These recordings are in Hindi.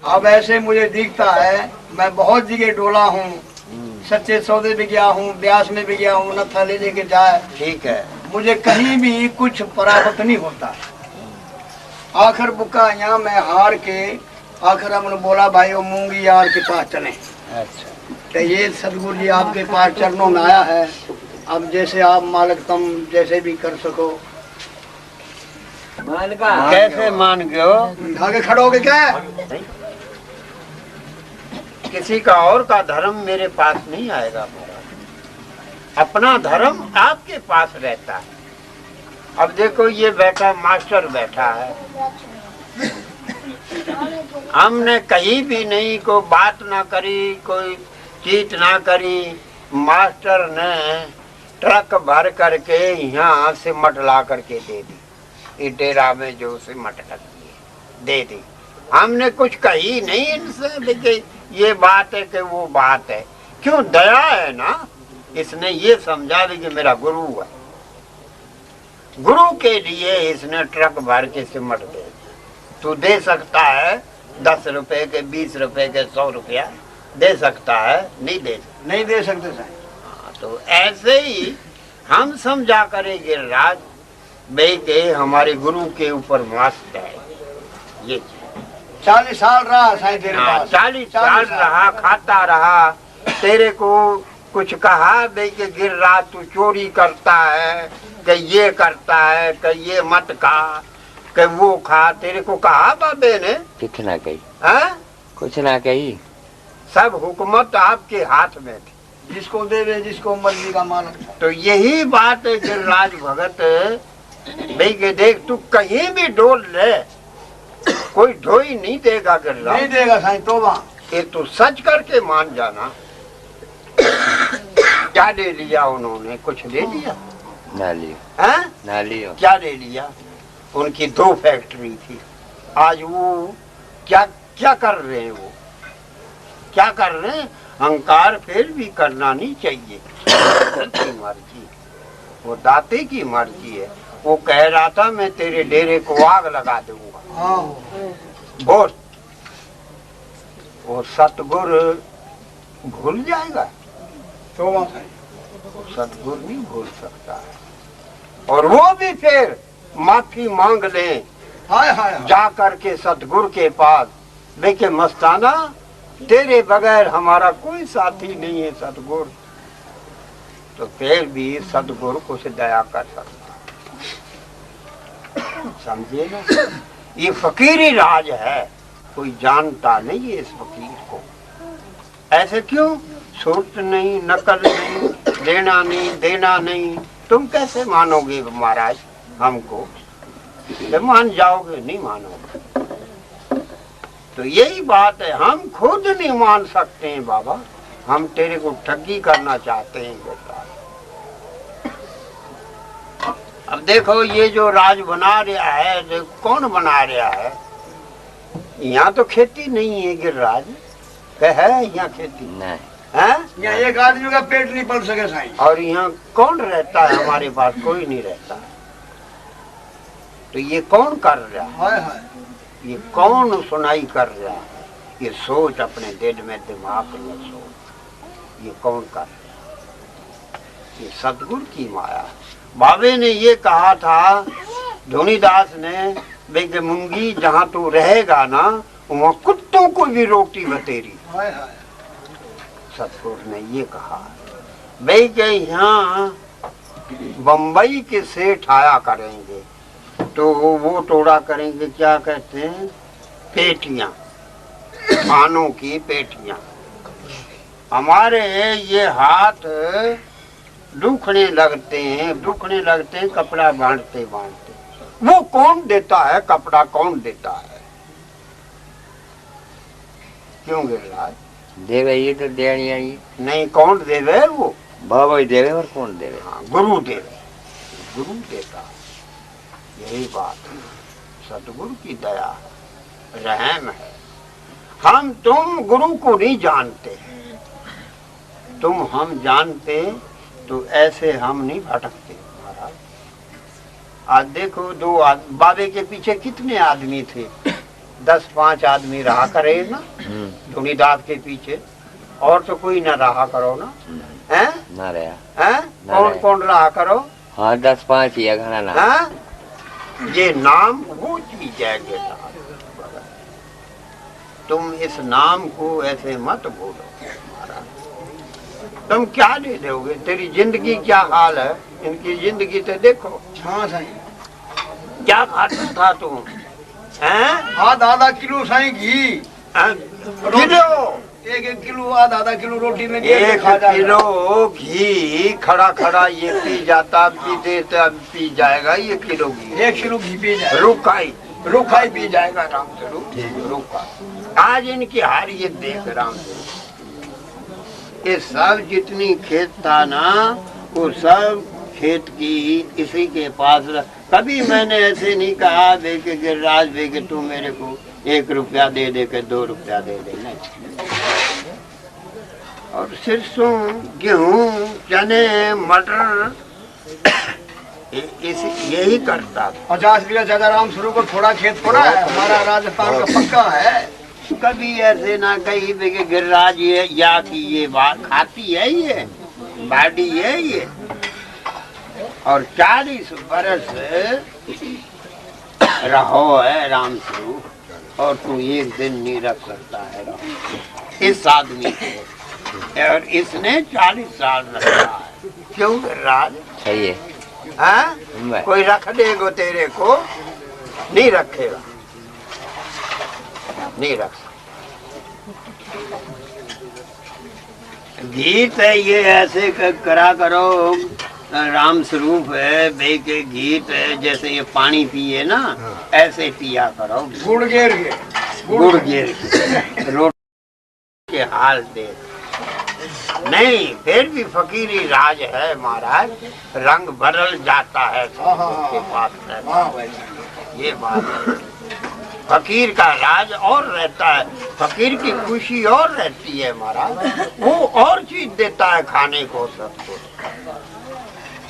अब ऐसे मुझे दिखता है, मैं बहुत जगह डोला हूँ, सच्चे सौदे भी गया हूँ, ब्यास में भी गया हूँ, नत्था ले लेके जाए, ठीक है, मुझे कहीं भी कुछ प्राप्त नहीं होता। आखिर बुका यहाँ मैं हार के आखिर हमने बोला भाई वो मूंगी यार के पास चले। अच्छा, तो ये सदगुरु जी आपके पास चरणों में आया है, अब जैसे आप मालिक तुम जैसे भी कर सको। कैसे मान गयो? आगे खड़ोगे क्या? किसी का और का धर्म मेरे पास नहीं आएगा महाराज, अपना धर्म आपके पास रहता है। अब देखो ये बैठा मास्टर बैठा है, हमने कहीं भी नहीं कोई बात ना करी, कोई चीट ना करी, मास्टर ने ट्रक भर करके यहाँ सिमट ला करके दे दी, ये डेरा में जो सिमट लगती है दे दी। हमने कुछ कही नहीं इनसे, देखिए ये बात है कि वो बात है, क्यों दया है ना। इसने ये समझा दी कि मेरा गुरु है, गुरु के लिए इसने ट्रक भर के सिमट दे। तू दे सकता है 10 रुपए के, 20 रुपए के, 100 रुपया दे सकता है, नहीं दे सकते साहब। तो ऐसे ही हम समझा करे गिरिराज भाई के हमारे गुरु के ऊपर मस्त है। ये 40 साल रहा साईं तेरे पास, 40 साल रहा, खाता रहा, तेरे को कुछ कहा भाई के गिरिराज तू चोरी करता है, कि ये करता है, कि ये मत खा, कि वो खा, तेरे को कहा बाबे ने? कुछ ना कही, कुछ ना कही, सब हुकूमत आपके हाथ में थी, जिसको देवे जिसको मर्जी का मालूम। तो यही बात है गिरिराज भगत भाई के देख तू कहीं भी डोल ले, कोई ढोई नहीं देगा गिरिराज, नहीं देगा साईं तोबा। ये तू सच करके मान जाना। क्या ले लिया उन्होंने? कुछ ले लिया? ना लियो, ना लियो। क्या ले लिया? उनकी 2 फैक्ट्री थी, आज वो क्या क्या कर रहे हैं? वो क्या कर रहे हैं? अहंकार फिर भी करना नहीं चाहिए, की मर्जी, वो दाते की मर्जी है। वो कह रहा था मैं तेरे डेरे को आग लगा दूंगा, बोल वो सतगुर भूल जाएगा? तो सतगुर नहीं भूल सकता है, और वो भी फिर माफी मांग ले जा करके सतगुर के पास, देखे मस्ताना तेरे बगैर हमारा कोई साथी नहीं है सतगुर, तो फिर भी सतगुर कुछ दया कर सकता, समझे ना। ये फकीरी राज है, कोई जानता नहीं है इस फकीर को। ऐसे क्यों? सूरत नहीं, नकल नहीं, लेना नहीं, देना नहीं, तुम कैसे मानोगे महाराज हमको? मान जाओगे? नहीं मानोगे। तो यही बात है, हम खुद नहीं मान सकते हैं बाबा, हम तेरे को ठगी करना चाहते हैं बेटा। अब देखो ये जो राज बना रहा है, जो कौन बना रहा है? यहाँ तो खेती नहीं है गिरिराज, है यहाँ खेती नहीं है? यहाँ एक आदमी का पेट नहीं पल सके साईं। और यहाँ कौन रहता है? हमारे पास कोई नहीं रहता, तो ये कौन कर रहा है? ये कौन सुनाई कर रहा है? ये सोच अपने दिल में, दिमाग में सोच, ये कौन कर रहा है? ये सतगुरु की माया। बाबे ने ये कहा था धोनीदास ने, बेगे मूंगी जहाँ तू रहेगा ना वहाँ कुत्तों को भी रोटी बतेरी। सतगुरु ने ये कहा भाई के यहाँ बम्बई के सेठ आया करेंगे तो वो तोड़ा करेंगे, क्या कहते हैं, पेटियां, खानों की पेटियां। हमारे ये हाथ दुखने लगते हैं कपड़ा बांधते बांधते। वो कौन देता है कपड़ा? कौन देता है? क्यों गिरिराज? देवे ये तो देनी आई नहीं, कौन देवे? वो बाबा ही देवे, और कौन देवे? हाँ, गुरु देवे, गुरु देता है। यही बात है, सतगुरु की दया है, रहम है। हम तुम गुरु को नहीं जानते, तुम हम जानते तो ऐसे हम नहीं भटकते महाराज। आज देखो बाबे के पीछे कितने आदमी थे, 10-5 आदमी रहा करे ना धुनीदास के पीछे, और तो कोई ना रहा करो ना, हैं? ना रहा। हैं? ना कौन रहे। कौन रहा करो? हाँ 10-5 ही है घना ना। हैं? ये नाम वो चीज है बेटा, तुम इस नाम को ऐसे मत भूलो। तुम क्या दे दोगे? तेरी जिंदगी क्या हाल है, इनकी जिंदगी तो देखो। हाँ साईं। क्या खाता था तुम? हैं? आधा किलो साईं घी, किलो, 1 किलो आधा किलो रोटी में दे के 1 खा जाएगा। किलो घी खड़ा खड़ा ये पी जाता, पीते तब पी जाएगा ये किलो घी। 1 किलो घी पी जाए, रुखाई पी जाएगा राम स्वरूप, रुखा। आज इनकी हारियत देख राम स्वरूप, ये सब जितनी खेत था ना, वो सब खेत की इसी के पास कभी मैंने ऐसे नहीं कहा बे के गिरिराज बे के तू मेरे को 1 रुपया दे दे के 2 रुपया दे दे, नहीं। और सरसों, गेहूं, चने, मटर यही करता था। 50 बीघा जगह राम स्वरूप को थोड़ा खेत पड़ा है, हमारा राजस्थान का पक्का है। कभी ऐसे ना कही बे के गिरिराज ये या कि ये बात खाती है, ये बाड़ी है ये। और 40 बरस रहो है राम स्वरूप, और तू एक दिन नहीं रख सकता है राम इस आदमी को, और इसने 40 साल रखा है। क्यों गिरिराज? सही है। हाँ? कोई रख देगो तेरे को? नहीं रखेगा, नहीं रख सकता। गीत है ये ऐसे करा करो राम स्वरूप है बे के गीत है, जैसे ये पानी पिए ना ऐसे पिया करो, गुड़ घेर के, गुड़ घेर के, रोटी के हाल देख। नहीं फिर भी फकीरी राज है महाराज, रंग बदल जाता है के पास रहता है, ये बात है। फकीर का राज और रहता है, फकीर की खुशी और रहती है महाराज, वो और चीज देता है खाने को सबको।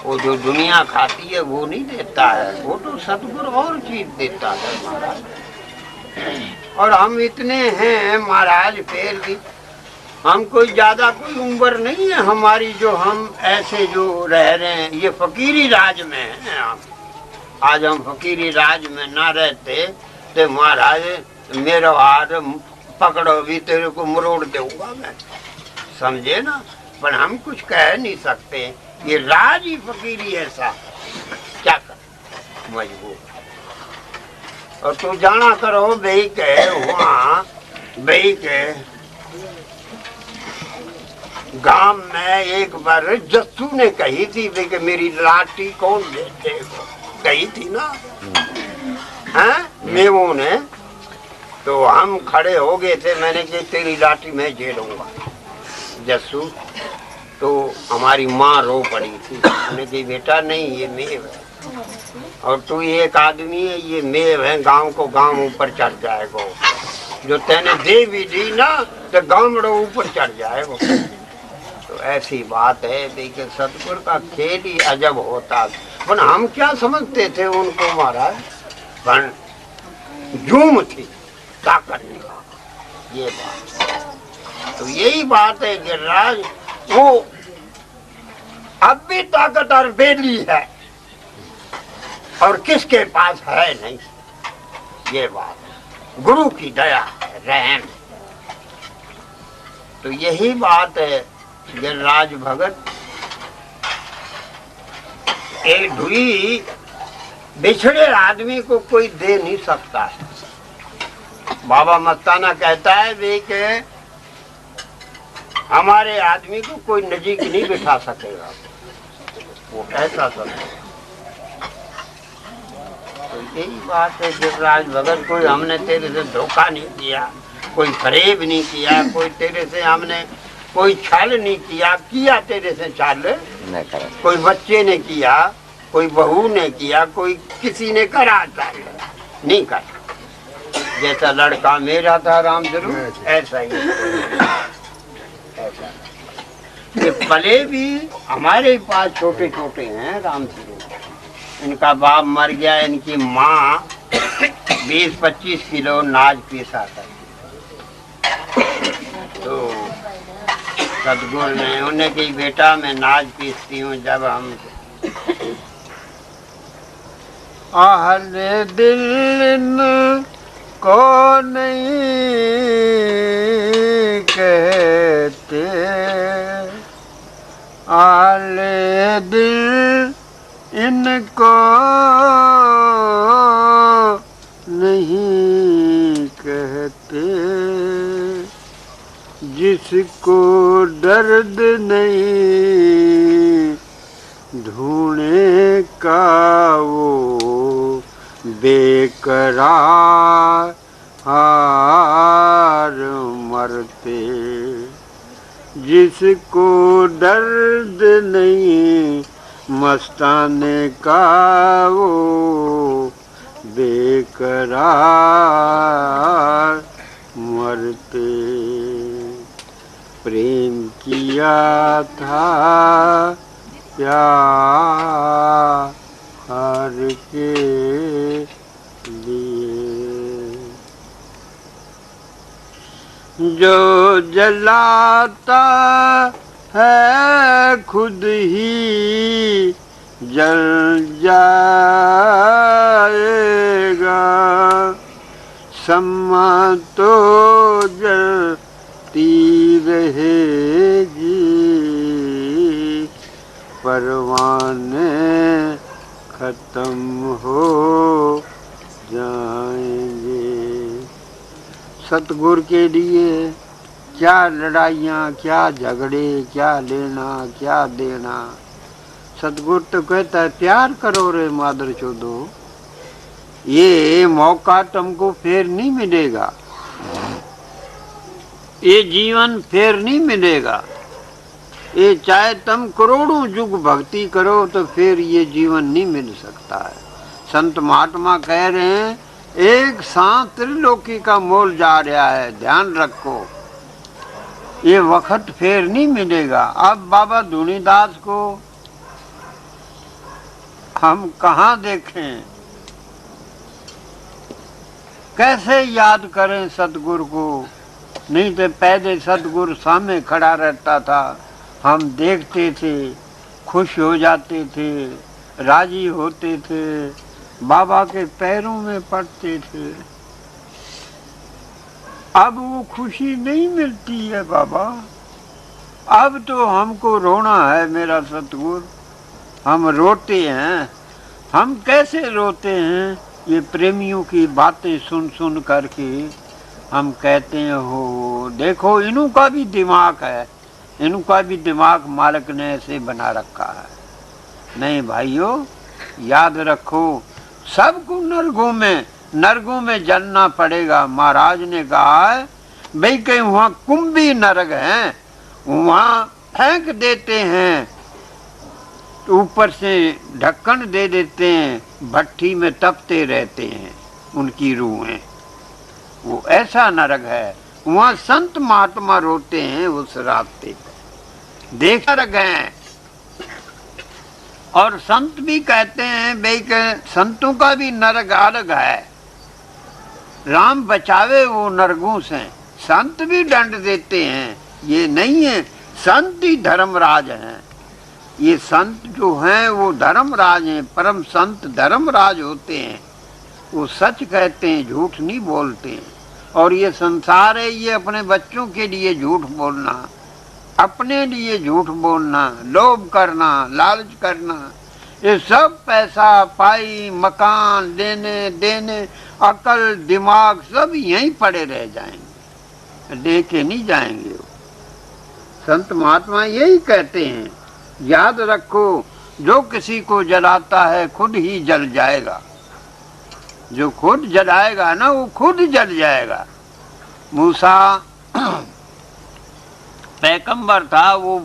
वो जो दुनिया खाती है वो नहीं देता है, वो तो सतगुरु और चीज देता है महाराज। और हम इतने हैं महाराज, फिर भी हम कोई ज्यादा कोई उम्र नहीं है हमारी जो हम ऐसे जो रह रहे हैं, ये फकीरी राज में हैं हम। आज हम फकीरी राज में ना रहते तो महाराज मेरा हाथ पकड़ो भी तेरे को मरोड़ दूंगा मैं, समझे ना। पर हम कुछ कह नहीं सकते, ये राज ही फकीरी ऐसा, क्या कर मजबूर। और तू जाना करो बही के वहाँ बही के गांव में एक बार जस्सू ने कही थी कि मेरी लाठी कौन दे देगा, कही थी ना, हैं? मेवों ने तो हम खड़े हो गए थे, मैंने कहा तेरी लाठी मैं झेलूंगा जस्सू। तो हमारी माँ रो पड़ी थी, मैंने कहा बेटा नहीं ये मेव है, और तू एक आदमी है, ये मेव है, गांव को गांव ऊपर चढ़ जाएगा, जो तेने दे भी दी ना तो गांव ऊपर चढ़ जाएगा। तो ऐसी बात है, देखिए सतगुरु का खेल ही अजब होता, पर हम क्या समझते थे उनको महाराज, पर झूम थी ताकत नहीं, ये बात। तो यही बात है गिरिराज, वो अब भी ताकत और बेली है और किसके पास है नहीं, ये बात गुरु की दया है, रहम। तो यही बात है गिरिराज भगत, एक ढुई बिछड़े आदमी को कोई दे नहीं सकता है। बाबा मस्ताना कहता है वे के हमारे आदमी को कोई नजीक नहीं बिठा सकेगा, वो ऐसा सब। तो यही बात है गिरिराज भगत, कोई हमने तेरे से धोखा नहीं किया, कोई फरेब नहीं किया, कोई तेरे से हमने कोई छल नहीं किया, किया तेरे से छल कोई बच्चे ने किया, कोई बहू ने किया, कोई किसी ने करा छल नहीं करा। जैसा लड़का मेरा था राम स्वरूप ऐसा ही ऐसा। ये पले भी हमारे पास छोटे छोटे हैं राम स्वरूप, इनका बाप मर गया, इनकी माँ 20-25 किलो नाज पीसा करके। तो सतगुरु ने उन्हें की बेटा मैं नाज पीसती हूँ जब हम आहले दिल को नहीं कहते, आहले दिल इनको नहीं कहते, जिसको दर्द नहीं ढूंढने का वो बेकरार हार मरते, जिसको दर्द नहीं मस्ताने का वो बेकरार मरते। प्रेम किया था प्यार के लिए, जो जलाता है खुद ही जल जाएगा, सम्मा तो जलती रहेगी, परवाने खत्म हो जाएंगे। सतगुरु के लिए क्या लड़ाइयाँ, क्या झगड़े, क्या लेना क्या देना। सतगुरु तो कहता है प्यार करो रे मादर चोदो, ये मौका तुमको फिर नहीं मिलेगा, ये जीवन फिर नहीं मिलेगा। ये चाहे तुम करोड़ों युग भक्ति करो तो फिर ये जीवन नहीं मिल सकता है। संत महात्मा कह रहे हैं एक सांस त्रिलोकी का मोल जा रहा है, ध्यान रखो, ये वक्त फिर नहीं मिलेगा। अब बाबा धुनीदास को हम कहाँ देखें, कैसे याद करें सतगुरु को। नहीं तो पहले सतगुरु सामने खड़ा रहता था, हम देखते थे, खुश हो जाते थे, राजी होते थे, बाबा के पैरों में पड़ते थे। अब वो खुशी नहीं मिलती है बाबा, अब तो हमको रोना है मेरा सतगुरु। हम रोते हैं, हम कैसे रोते हैं, ये प्रेमियों की बातें सुन सुन करके हम कहते हैं हो देखो इन्हों का भी दिमाग है, इनका भी दिमाग मालिक ने ऐसे बना रखा है। नहीं भाइयों, याद रखो सबको नरकों में जलना पड़ेगा। महाराज ने कहा है भाई कहीं वहाँ कुंभी नरक हैं, वहाँ फेंक देते हैं, ऊपर से ढक्कन दे देते हैं, भट्टी में तपते रहते हैं उनकी रूहें, वो ऐसा नरक है। वहाँ संत महात्मा रोते हैं उस रास्ते पे, देख नरक हैं। और संत भी कहते हैं भाई के संतों का भी नरक अलग है, राम बचावे वो नरकों से। संत भी दंड देते हैं, ये नहीं है संत ही धर्मराज हैं। ये संत जो हैं वो धर्मराज हैं, परम संत धर्मराज होते हैं, वो सच कहते हैं, झूठ नहीं बोलते हैं। और ये संसार है, ये अपने बच्चों के लिए झूठ बोलना, अपने लिए झूठ बोलना, लोभ करना, लालच करना, ये सब पैसा पाई मकान लेने देने, अकल दिमाग सब यहीं पड़े रह जाएंगे, लेके नहीं जाएंगे। संत महात्मा यही कहते हैं, याद रखो जो किसी को जलाता है खुद ही जल जाएगा, जो खुद जलाएगा ना वो खुद जल जाएगा। मूसा पैगंबर था, वो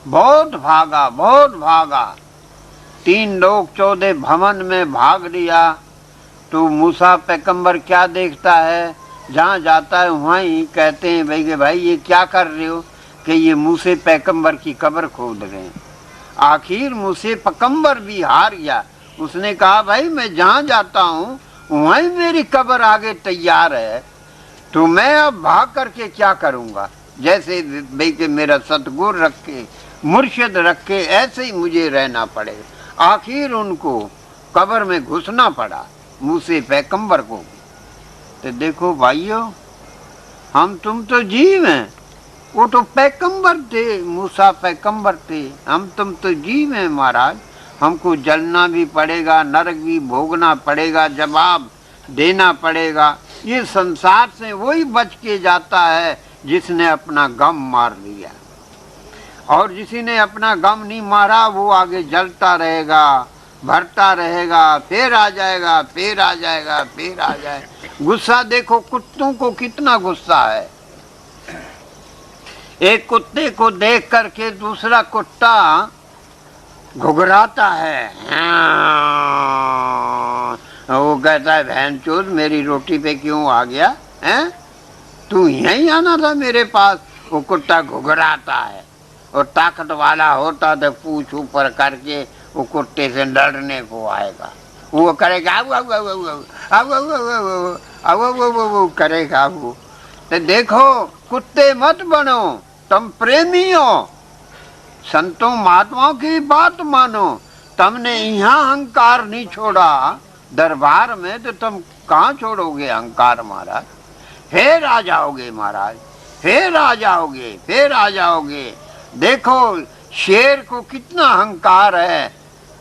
बहुत भागा, 3 लोग 14 भवन में भाग लिया। तो मूसा पैगंबर क्या देखता है, जहाँ जाता है वहाँ ही कहते हैं भाई कि भाई ये क्या कर रहे हो, कि ये मूसे पैगंबर की कब्र खोद रहे हैं। आखिर मूसे पैगंबर भी हार गया, उसने कहा भाई मैं जहाँ जाता हूँ वहीं मेरी कब्र आगे तैयार है, तो मैं अब भाग करके क्या करूंगा। जैसे भाई के मेरा सतगुरु रखे, मुर्शिद रखे, ऐसे ही मुझे रहना पड़ेगा। आखिर उनको कब्र में घुसना पड़ा, मूसे पैगंबर को। तो देखो भाइयों, हम तुम तो जीव हैं, वो तो पैगंबर थे, मूसा पैगंबर थे। हम तुम तो जीव हैं महाराज, हमको जलना भी पड़ेगा, नरक भी भोगना पड़ेगा, जवाब देना पड़ेगा। ये संसार से वही बच के जाता है जिसने अपना गम मार लिया, और जिसी ने अपना गम नहीं मारा वो आगे जलता रहेगा, भरता रहेगा, फिर आ जाएगा, फिर आ जाएगा, फिर आ जाएगा। गुस्सा देखो कुत्तों को कितना गुस्सा है। एक कुत्ते को देख करके दूसरा कुत्ता घुघराता है, वो कहता है भैंचोद मेरी रोटी पे क्यों आ गया है, तू यहीं आना था मेरे पास। वो कुत्ता घुघराता है, और ताकत वाला होता तो पूछ ऊपर करके वो कुत्ते से लड़ने को आएगा। वो करेगा आऊ आऊ आऊ आऊ आऊ आऊ आऊ आऊ आऊ करेगा वो। तो देखो कुत्ते मत बनो, तुम प्रेमी हो, संतों महात्माओं की बात मानो। तुमने यहाँ अहंकार नहीं छोड़ा दरबार में, तो तुम कहाँ छोड़ोगे अहंकार महाराज। फिर आ जाओगे महाराज, फिर आ जाओगे, फिर आ जाओगे। देखो शेर को कितना अहंकार है,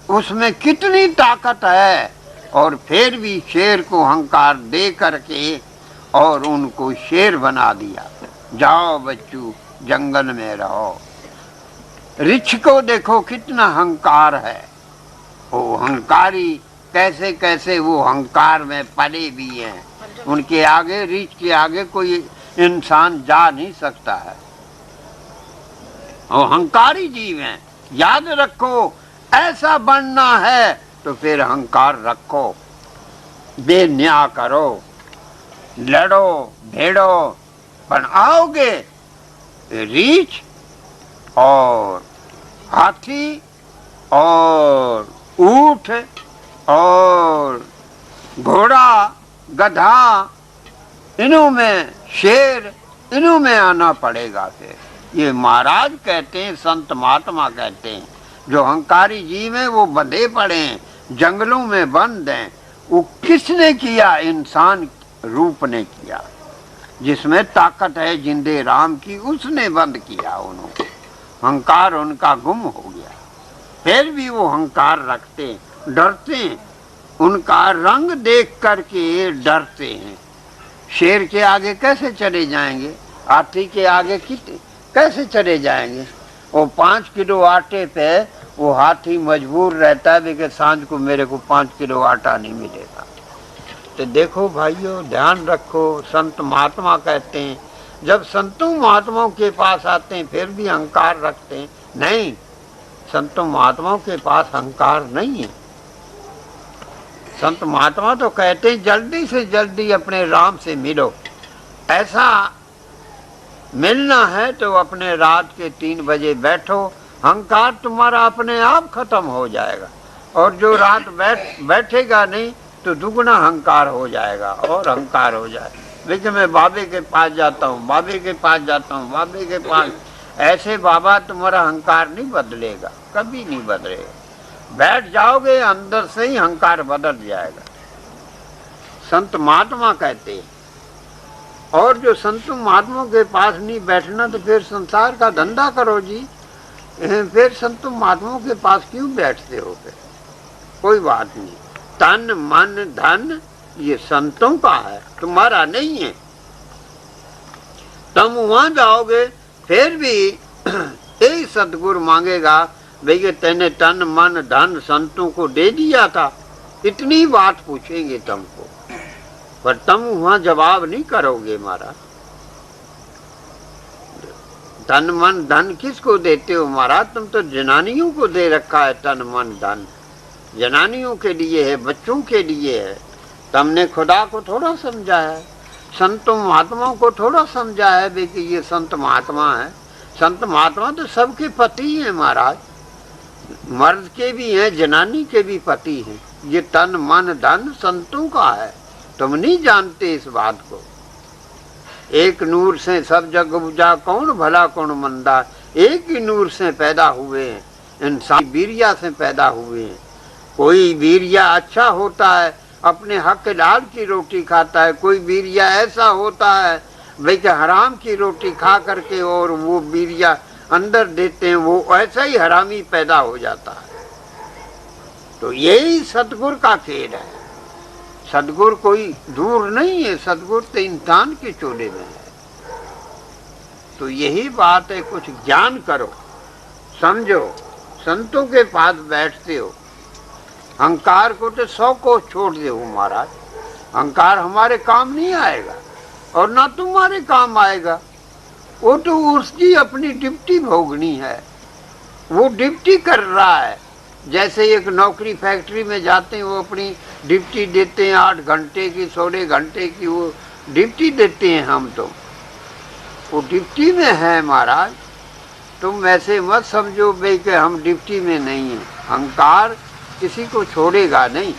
उसमें कितनी ताकत है, और फिर भी शेर को अहंकार दे करके और उनको शेर बना दिया। जाओ बच्चू जंगल में रहो। रिछ को देखो कितना अहंकार है, वो अहंकारी कैसे कैसे वो अहंकार में पड़े भी हैं। उनके आगे, रिछ के आगे कोई इंसान जा नहीं सकता है। वो अहंकारी जीव हैं। याद रखो, ऐसा बनना है तो फिर अहंकार रखो, बेन्याय करो, लड़ो भिड़ो, पर आओगे रीछ और हाथी और ऊंट और घोड़ा गधा, इन्हों में शेर, इन्हों में आना पड़ेगा। फिर ये महाराज कहते हैं, संत महात्मा कहते हैं, जो अहंकारी जीव हैं वो बंधे पड़े हैं, जंगलों में बंद हैं। वो किसने किया? इंसान रूप ने किया, जिसमें ताकत है जिंदे राम की, उसने बंद किया उन्होंने। अहंकार उनका गुम हो गया, फिर भी वो अहंकार रखते, डरते हैं, उनका रंग देख करके डरते हैं। शेर के आगे कैसे चले जाएंगे? हाथी के आगे कैसे चले जाएंगे? वो 5 किलो आटे पे वो हाथी मजबूर रहता है कि सांझ को मेरे को 5 किलो आटा नहीं मिलेगा। तो देखो भाइयों, ध्यान रखो, संत महात्मा कहते हैं, जब संतों महात्माओं के पास आते हैं फिर भी अहंकार रखते हैं। नहीं, संतों महात्माओं के पास अहंकार नहीं है। संत महात्मा तो कहते हैं जल्दी से जल्दी अपने राम से मिलो। ऐसा मिलना है तो अपने रात के 3 बजे बैठो, अहंकार तुम्हारा अपने आप खत्म हो जाएगा। और जो रात बैठेगा नहीं तो दुगना अहंकार हो जाएगा, और अहंकार हो जाएगा। लेकिन मैं बाबे के पास जाता हूँ, बाबे के पास जाता हूँ, बाबे के पास, ऐसे बाबा तुम्हारा अहंकार नहीं बदलेगा, कभी नहीं बदलेगा। बैठ जाओगे अंदर से ही अहंकार बदल जाएगा, संत महात्मा कहते हैं। और जो संत महात्माओं के पास नहीं बैठना तो फिर संसार का धंधा करो जी। फिर संत महात्माओं के पास क्यों बैठते हो? फिर कोई बात नहीं। तन मन धन ये संतों का है, तुम्हारा नहीं है। तुम वहां जाओगे फिर भी यही सतगुरु मांगेगा, भैया तेने तन मन धन संतों को दे दिया था, इतनी बात पूछेंगे तुमको, पर तुम वहां जवाब नहीं करोगे। महाराज तन मन धन किसको देते हो महाराज? तुम तो जनानियों को दे रखा है तन मन धन, जनानियों के लिए है, बच्चों के लिए है। तुमने खुदा को थोड़ा समझा है, संतों महात्माओं को थोड़ा समझा है भी कि ये संत महात्मा है। संत महात्मा तो सबके पति हैं महाराज, मर्द के भी हैं, जनानी के भी पति हैं। ये तन मन धन संतों का है। तुम नहीं जानते इस बात को। एक नूर से सब जग उपजा, कौन भला कौन मंदा। एक ही नूर से पैदा हुए हैं, इंसान वीरिया से पैदा हुए हैं। कोई वीरिया अच्छा होता है, अपने हक लाल की रोटी खाता है। कोई वीरिया ऐसा होता है भाई कि हराम की रोटी खा करके और वो वीरिया अंदर देते हैं, वो ऐसा ही हरामी पैदा हो जाता है। तो यही सतगुर का खेल है। सतगुर कोई दूर नहीं है, सतगुर तो इंसान के चोले में है। तो यही बात है, कुछ ज्ञान करो, समझो। संतों के पास बैठते हो, अहंकार को तो 100 को छोड़ दे महाराज। अहंकार हमारे काम नहीं आएगा और ना तुम्हारे काम आएगा। वो तो उसकी अपनी ड्यूटी भोगनी है, वो ड्यूटी कर रहा है। जैसे एक नौकरी फैक्ट्री में जाते हैं, वो अपनी ड्यूटी देते हैं 8 घंटे की, 16 घंटे की वो ड्यूटी देते हैं। हम तो वो ड्यूटी में है महाराज। तुम ऐसे मत समझो भाई कि हम ड्यूटी में नहीं हैं। अहंकार किसी को छोड़ेगा नहीं।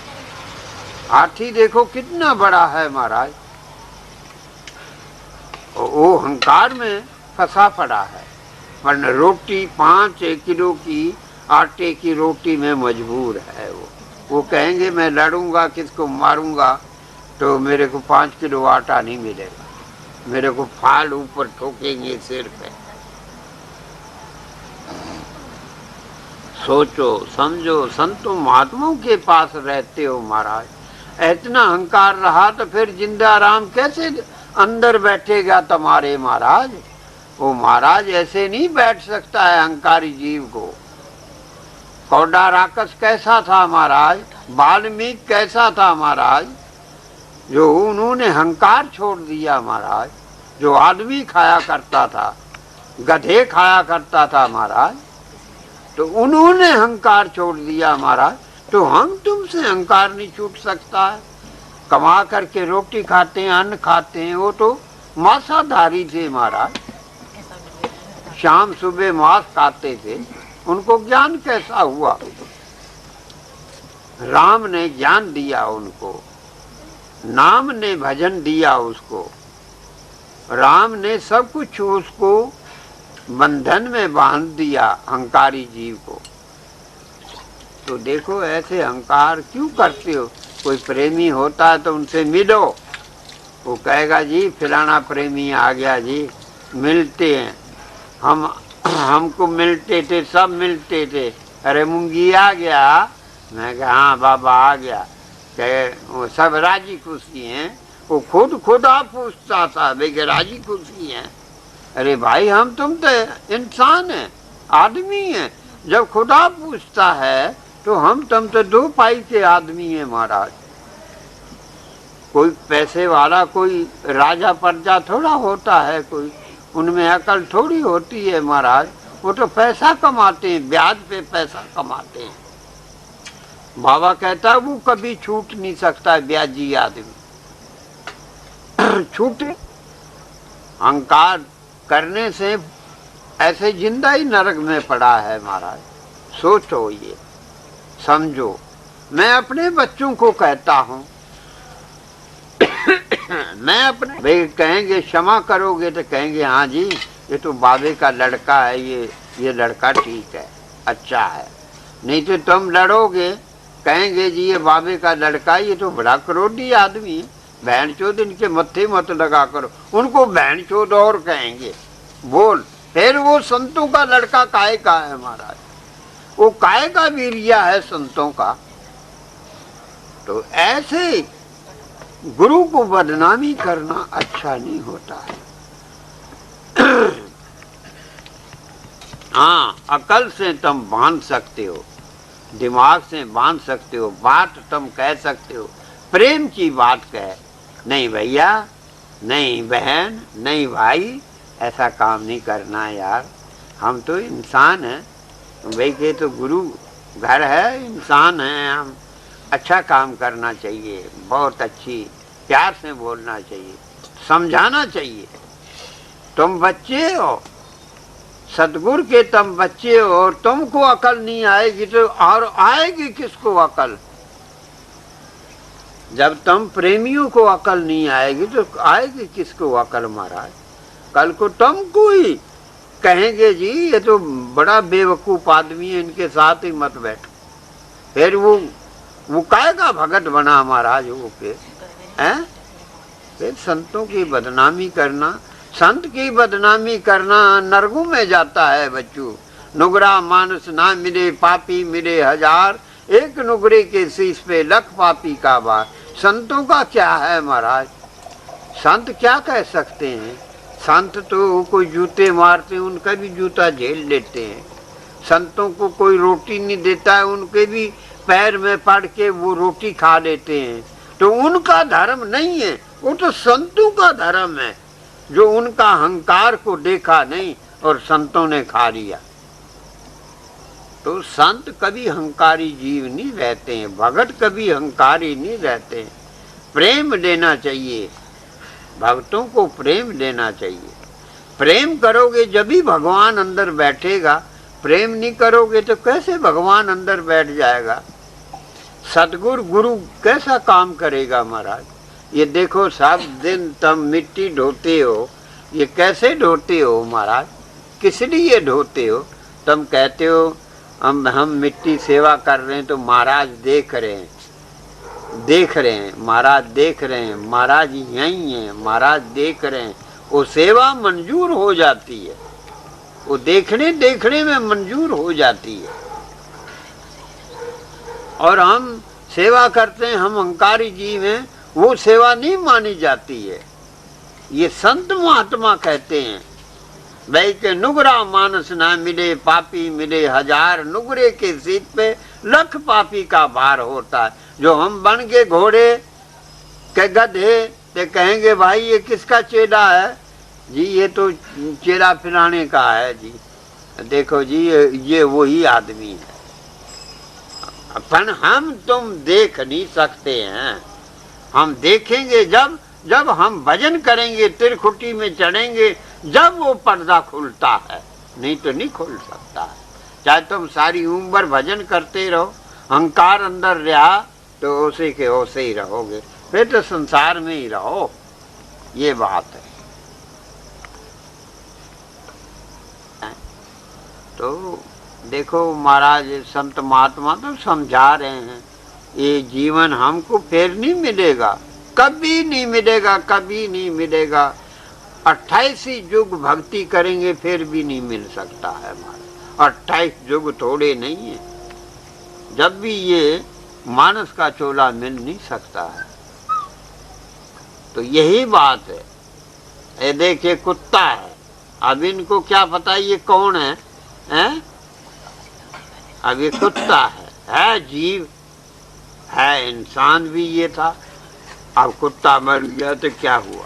हाथी देखो कितना बड़ा है महाराज, वो अहंकार में फंसा पड़ा है। वरना रोटी 5 किलो की आटे की रोटी में मजबूर है। वो कहेंगे मैं लड़ूंगा, किसको मारूंगा तो मेरे को 5 किलो आटा नहीं मिलेगा, मेरे को फाल ऊपर ठोकेंगे सिर पे। सोचो समझो, संतों महात्माओं के पास रहते हो महाराज। इतना अहंकार रहा तो फिर जिंदा राम कैसे अंदर बैठेगा तुम्हारे महाराज। वो महाराज ऐसे नहीं बैठ सकता है अहंकारी जीव को। कौड़ा राक्षस कैसा था महाराज, वाल्मीकि कैसा था महाराज, जो उन्होंने अहंकार छोड़ दिया महाराज। जो आदमी खाया करता था, गधे खाया करता था महाराज, तो उन्होंने अहंकार छोड़ दिया महाराज। तो हम तुमसे अहंकार नहीं छूट सकता है। कमा करके रोटी खाते हैं, अन्न खाते हैं, वो तो मांसाधारी थे महाराज। शाम सुबह मांस खाते थे, उनको ज्ञान कैसा हुआ। राम ने ज्ञान दिया उनको, नाम ने भजन दिया उसको, राम ने सब कुछ उसको बंधन में बांध दिया अहंकारी जीव को। तो देखो ऐसे अहंकार क्यों करते हो। कोई प्रेमी होता है तो उनसे मिलो, वो कहेगा जी फलाना प्रेमी आ गया जी, मिलते हैं। हमको मिलते थे, सब मिलते थे। अरे मुंगी आ गया, मैं कहा हाँ बाबा आ गया। कहे वो सब राजी खुशी हैं। वो खुद आप पूछता था भाई राजी खुशी हैं। अरे भाई हम तुम तो इंसान हैं, आदमी हैं। जब खुदा पूछता है तो हम तुम तो 2 पाई के आदमी हैं महाराज। कोई पैसे वाला, कोई राजा प्रजा थोड़ा होता है, कोई उनमें अकल थोड़ी होती है महाराज। वो तो पैसा कमाते हैं, ब्याज पे पैसा कमाते हैं। बाबा कहता है वो कभी छूट नहीं सकता ब्याजी आदमी। छूटे अहंकार करने से ऐसे जिंदा ही नरक में पड़ा है महाराज। सोचो, ये समझो। मैं अपने बच्चों को कहता हूँ, मैं अपने भाई कहेंगे क्षमा करोगे तो कहेंगे हाँ जी ये तो बाबे का लड़का है, ये लड़का ठीक है, अच्छा है। नहीं तो तुम लड़ोगे, कहेंगे जी ये बाबे का लड़का, ये तो बड़ा क्रोधी आदमी है, बहन चोद इनके मत्थे मत लगा करो। उनको बहन चोद और कहेंगे। बोल, फिर वो संतों का लड़का काहे का है महाराज, वो काहे का वीरिया है संतों का। तो ऐसे गुरु को बदनामी करना अच्छा नहीं होता है। हाँ, अकल से तुम बांध सकते हो, दिमाग से बांध सकते हो, बात तुम कह सकते हो, प्रेम की बात कह। नहीं भैया, नहीं बहन, नहीं भाई, ऐसा काम नहीं करना यार, हम तो इंसान हैं। भाई के तो गुरु घर है, इंसान है हम, अच्छा काम करना चाहिए, बहुत अच्छी प्यार से बोलना चाहिए, समझाना चाहिए। तुम बच्चे हो, सतगुरु के तुम बच्चे हो, और तुमको अकल नहीं आएगी तो और आएगी किसको अकल। जब तुम प्रेमियों को अकल नहीं आएगी तो आएगी किसको अकल महाराज? कल को तुमको ही कहेंगे जी ये तो बड़ा बेवकूफ आदमी है, इनके साथ ही मत बैठो। फिर वो कायगा भगत बना महाराज वो फिर संतों की बदनामी करना, संत की बदनामी करना नरकों में जाता है बच्चों। नुगरा मानस ना मिले पापी मिले हजार, एक नुगरे के शीश पे लख पापी का बार। संतों का क्या है महाराज? संत क्या कह सकते हैं? संत तो कोई जूते मारते हैं उनका भी जूता झेल लेते हैं। संतों को कोई रोटी नहीं देता है उनके भी पैर में पड़ के वो रोटी खा लेते हैं। तो उनका धर्म नहीं है, वो तो संतों का धर्म है जो उनका अहंकार को देखा नहीं और संतों ने खा लिया। तो संत कभी अहंकारी जीव नहीं रहते हैं, भगत कभी अहंकारी नहीं रहते हैं। प्रेम देना चाहिए, भक्तों को प्रेम देना चाहिए। प्रेम करोगे जब ही भगवान अंदर बैठेगा, प्रेम नहीं करोगे तो कैसे भगवान अंदर बैठ जाएगा? सतगुरु गुरु कैसा काम करेगा महाराज? ये देखो सब दिन तुम मिट्टी ढोते हो, ये कैसे ढोते हो महाराज? किस लिए ढोते हो? तुम कहते हो हम मिट्टी सेवा कर रहे हैं तो महाराज देख रहे हैं, महाराज देख रहे हैं, महाराज यहीं हैं, महाराज देख रहे हैं। वो सेवा मंजूर हो जाती है, वो देखने में मंजूर हो जाती है। और हम सेवा करते हैं, हम अहंकारी जीव हैं, वो सेवा नहीं मानी जाती है। ये संत महात्मा कहते हैं भाई के नुगरा मानस ना मिले पापी मिले हजार, नुगरे के सीट पे लख पापी का भार होता है। जो हम बन के घोड़े के गधे ते कहेंगे भाई ये किसका चेला है जी? ये तो चेला फिराने का है जी, देखो जी ये वही आदमी है। अपन हम तुम देख नहीं सकते हैं, हम देखेंगे जब हम भजन करेंगे, तिरखुटी में चढ़ेंगे, जब वो पर्दा खुलता है, नहीं तो नहीं खुल सकता है। चाहे तुम सारी उम्र भजन करते रहो, अहंकार अंदर रहा तो उसी के ओसे ही रहोगे, फिर तो संसार में ही रहो। ये बात है। तो देखो महाराज संत महात्मा तो समझा रहे हैं, ये जीवन हमको फिर नहीं मिलेगा, कभी नहीं मिलेगा, कभी नहीं मिलेगा। 28 युग भक्ति करेंगे फिर भी नहीं मिल सकता है हमारा। 28 युग थोड़े नहीं है, जब भी ये मानस का चोला मिल नहीं सकता है। तो यही बात है। ये देखिए कुत्ता है, अब इनको क्या पता ये कौन है, हैं? अब ये कुत्ता है जीव है, इंसान भी ये था। अब कुत्ता मर गया तो क्या हुआ?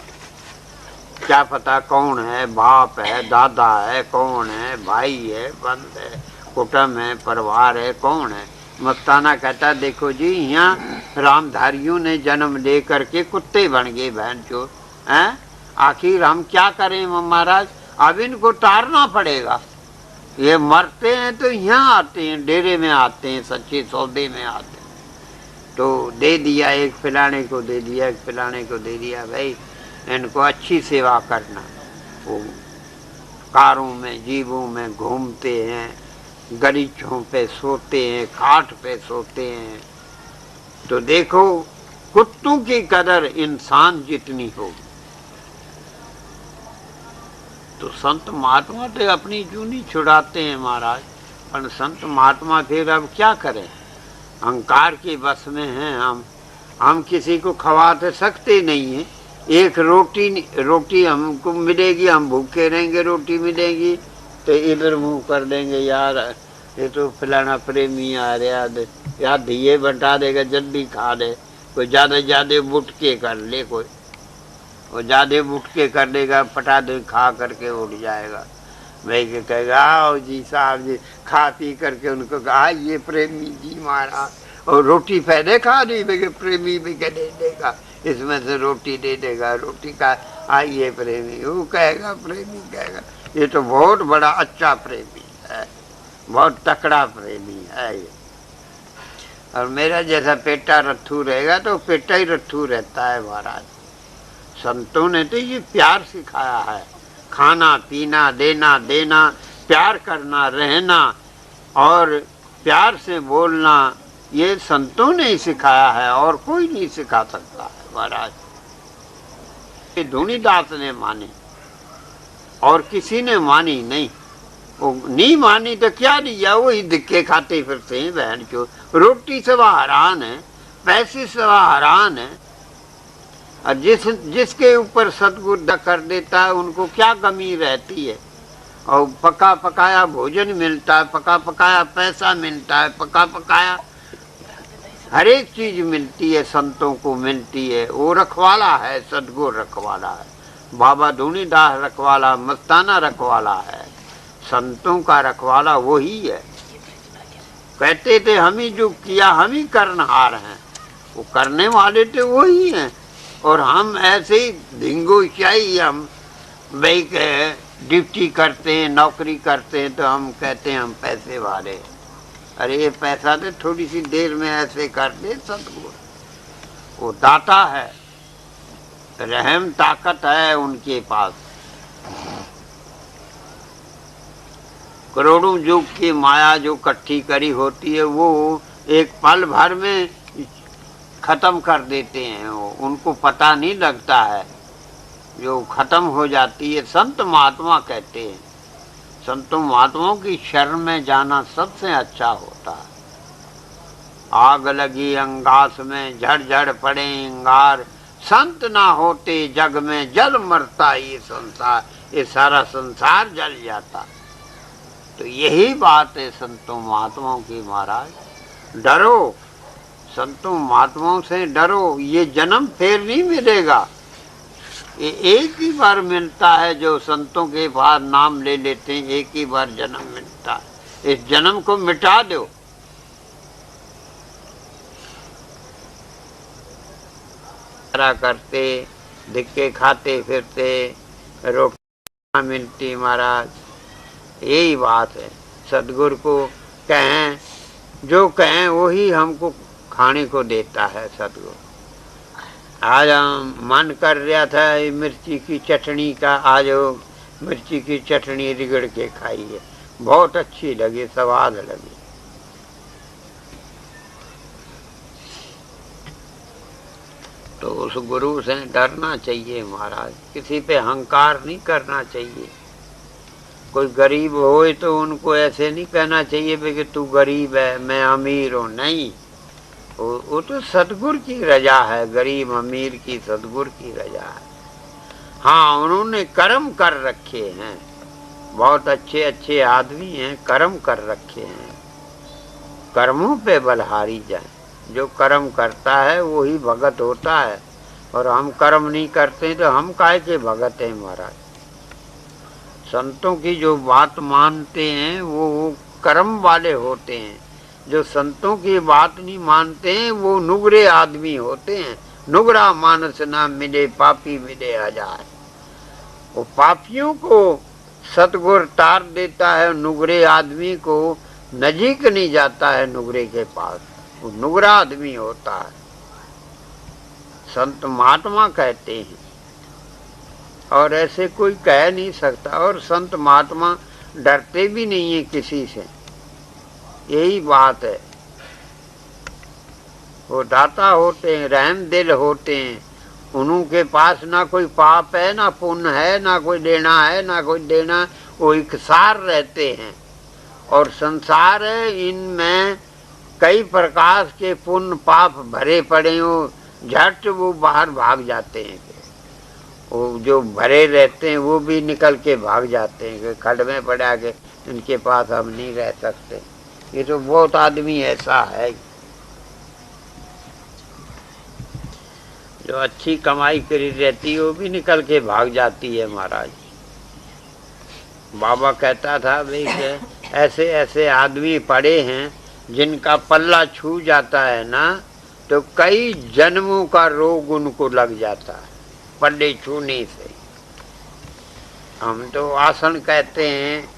क्या पता कौन है, बाप है, दादा है, कौन है, भाई है, बंद है, कुटुंब है, परिवार है, कौन है? मस्ताना कहता देखो जी यहाँ रामधारियों ने जन्म ले करके कुत्ते बन गए बहन चोर हैं। आखिर हम क्या करें महाराज? अब इनको तारना पड़ेगा। ये मरते हैं तो यहाँ आते हैं, डेरे में आते हैं, सच्चे सौदे में आते हैं। तो दे दिया, एक पिलाने को दे दिया, एक पिलाने को दे दिया, भाई इनको अच्छी सेवा करना। वो कारों में जीवों में घूमते हैं, गलीचों पे सोते हैं, खाट पे सोते हैं। तो देखो कुत्तों की कदर इंसान जितनी होगी। तो संत महात्मा तो अपनी जूनी छुड़ाते हैं महाराज, पर संत महात्मा फिर अब क्या करें? अहंकार के बस में हैं हम किसी को खवा तो सकते नहीं है। एक रोटी हमको मिलेगी, हम भूखे रहेंगे, रोटी मिलेगी तो इधर मुंह कर देंगे, यार ये तो फलाना प्रेमी आ रहा यार दिए बटा देगा, जल्दी खा ले। कोई ज्यादा बुट के कर ले, कोई वो ज्यादा बुट के कर देगा, पटा दे खा करके उठ जाएगा। भाई के कहेगा आओ जी साहब जी, खा पी करके उनको कहा ये प्रेमी जी महाराज, और रोटी पहले खा ली, प्रेमी भी दे देगा, इसमें से रोटी दे देगा, रोटी का आइए प्रेमी, वो कहेगा, प्रेमी कहेगा ये तो बहुत बड़ा अच्छा प्रेमी है, बहुत तकड़ा प्रेमी है ये। और मेरा जैसा पेटा रत्थू रहेगा तो पेटा ही रत्थू रहता है महाराज। संतों ने तो ये प्यार सिखाया है, खाना पीना देना देना, प्यार करना रहना और प्यार से बोलना, ये संतों ने ही सिखाया है और कोई नहीं सिखा सकता है महाराज। ये धुनीदास ने माने और किसी ने मानी नहीं। वो नहीं मानी तो क्या दिया, वही दिक्के खाते फिरते हैं बहन चो। रोटी सवा हरान है, पैसे सवा हरान है। और जिसके ऊपर सतगुरु कर देता है उनको क्या कमी रहती है। और पका पकाया भोजन मिलता है, पका पकाया पैसा मिलता है, पका पकाया हर एक चीज मिलती है, संतों को मिलती है। वो रखवाला है, सतगुरु रखवाला है, बाबा धुनीदास रखवाला, मस्ताना रखवाला है, संतों का रखवाला वही है। कहते थे हम ही जो किया हम ही करनहार हैं, वो करने वाले तो वही हैं। और हम ऐसे ही धिंगो शाही, हम भाई ड्यूटी करते हैं, नौकरी करते हैं तो हम कहते हैं हम पैसे वाले। अरे ये पैसा तो थोड़ी सी देर में ऐसे कर दे सतगुरु। वो दाता है, रहम ताकत है उनके पास। करोड़ों युग की माया जो इकट्ठी करी होती है वो एक पल भर में खत्म कर देते हैं। वो उनको पता नहीं लगता है, जो खत्म हो जाती है। संत महात्मा कहते हैं, संतों महात्माओं की शरण में जाना सबसे अच्छा होता है। आग लगी अंगास में झड़ पड़े अंगार, संत ना होते जग में जल मरता ये संसार, ये सारा संसार जल जाता। तो यही बात है संतों महात्माओं की महाराज। डरो, संतों महात्माओं से डरो, ये जन्म फिर नहीं मिलेगा। ये एक ही बार मिलता है। जो संतों के पास नाम ले लेते हैं एक ही बार जन्म मिलता है। इस जन्म को मिटा दो। करते धिक्के खाते फिरते रोटी मिलती महाराज, यही बात है। सदगुरु को कहें, जो कहें वही हमको खाने को देता है सदगुरु। आज मन कर रहा था मिर्ची की चटनी का, आज मिर्ची की चटनी रिगड़ के खाई है, बहुत अच्छी लगी, स्वाद लगी। तो उस गुरु से डरना चाहिए महाराज, किसी पे अहंकार नहीं करना चाहिए। कोई गरीब हो तो उनको ऐसे नहीं कहना चाहिए कि तू गरीब है मैं अमीर हूँ, नहीं। वो तो सतगुरु की रजा है, गरीब अमीर की सतगुरु की रजा है। हाँ, उन्होंने कर्म कर रखे हैं, बहुत अच्छे अच्छे आदमी हैं, कर्म कर रखे हैं। कर्मों पे बलहारी जाए, जो कर्म करता है वही भगत होता है। और हम कर्म नहीं करते तो हम काहे के भगत हैं महाराज। संतों की जो बात मानते हैं वो कर्म वाले होते हैं। जो संतों की बात नहीं मानते हैं वो नुगरे आदमी होते हैं। नुगरा मानस ना मिले पापी मिले हजार। वो पापियों को सतगुरु तार देता है, नुगरे आदमी को नजीक नहीं जाता है नुगरे के पास, वो नुगरा आदमी होता है। संत महात्मा कहते हैं और ऐसे कोई कह नहीं सकता। और संत महात्मा डरते भी नहीं है किसी से, यही बात है। वो दाता होते हैं, रहम दिल होते हैं। उनके पास ना कोई पाप है ना पुण्य है, ना कोई लेना है ना कोई देना, वो इकसार रहते हैं। और संसार है, इनमें कई प्रकार के पुण्य पाप भरे पड़े हो, झट वो बाहर भाग जाते हैं। वो जो भरे रहते हैं वो भी निकल के भाग जाते हैं कि खड्ड में पड़ा के इनके पास हम नहीं रह सकते। ये तो बहुत आदमी ऐसा है जो अच्छी कमाई करी रहती है वो भी निकल के भाग जाती है महाराज। बाबा कहता था भाई ऐसे ऐसे आदमी पड़े हैं जिनका पल्ला छू जाता है ना तो कई जन्मों का रोग उनको लग जाता है पल्ले छूने से। हम तो आसन कहते हैं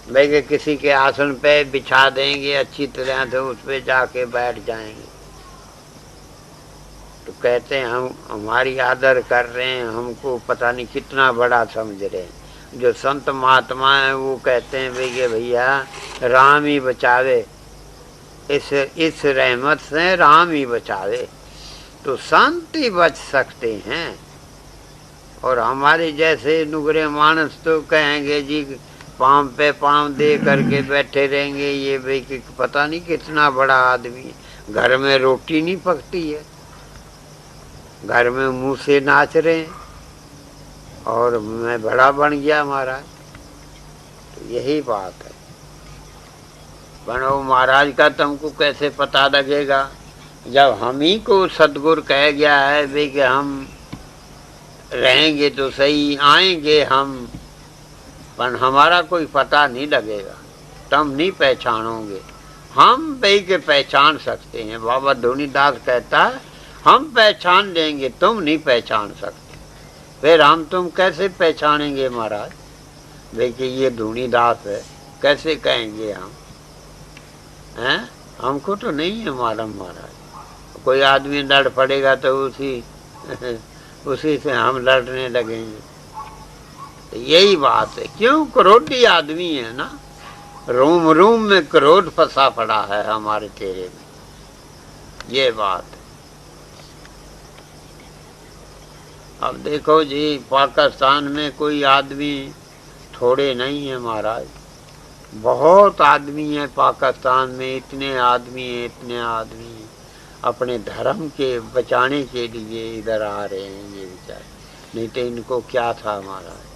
भाई कि किसी के आसन पे बिछा देंगे अच्छी तरह से, उस पे जाके बैठ जाएंगे तो कहते हैं हम हमारी आदर कर रहे हैं, हमको पता नहीं कितना बड़ा समझ रहे हैं। जो संत महात्मा है वो कहते हैं भाई कि भैया राम ही बचावे, इस रहमत से राम ही बचावे, तो संत ही बच सकते हैं। और हमारे जैसे नुगरे मानस तो कहेंगे जी पाँव पे पाँव दे करके बैठे रहेंगे, ये भाई कि पता नहीं कितना बड़ा आदमी है। घर में रोटी नहीं पकती है, घर में मुंह से नाच रहे हैं और मैं बड़ा बन गया महाराज। तो यही बात है। बनो महाराज का तुमको कैसे पता लगेगा, जब हम ही को सतगुरु कह गया है भाई कि हम रहेंगे तो सही, आएंगे हम, पर हमारा कोई पता नहीं लगेगा, तुम नहीं पहचानोगे। हम भाई के पहचान सकते हैं। बाबा धोनीदास कहता है हम पहचान लेंगे, तुम नहीं पहचान सकते। फिर हम तुम कैसे पहचानेंगे महाराज, देखिए ये धोनीदास है, कैसे कहेंगे हम हैं? हमको तो नहीं है मालूम महाराज। कोई आदमी लड़ पड़ेगा तो उसी से हम लड़ने लगेंगे। तो यही बात है, क्यों क्रोधी आदमी है ना, रूम रूम में क्रोध फंसा पड़ा है हमारे चेहरे में, ये बात है। अब देखो जी पाकिस्तान में कोई आदमी थोड़े नहीं है महाराज, बहुत आदमी है पाकिस्तान में, इतने आदमी हैं, इतने आदमी हैं, अपने धर्म के बचाने के लिए इधर आ रहे हैं ये बेचारे, नहीं तो इनको क्या था महाराज,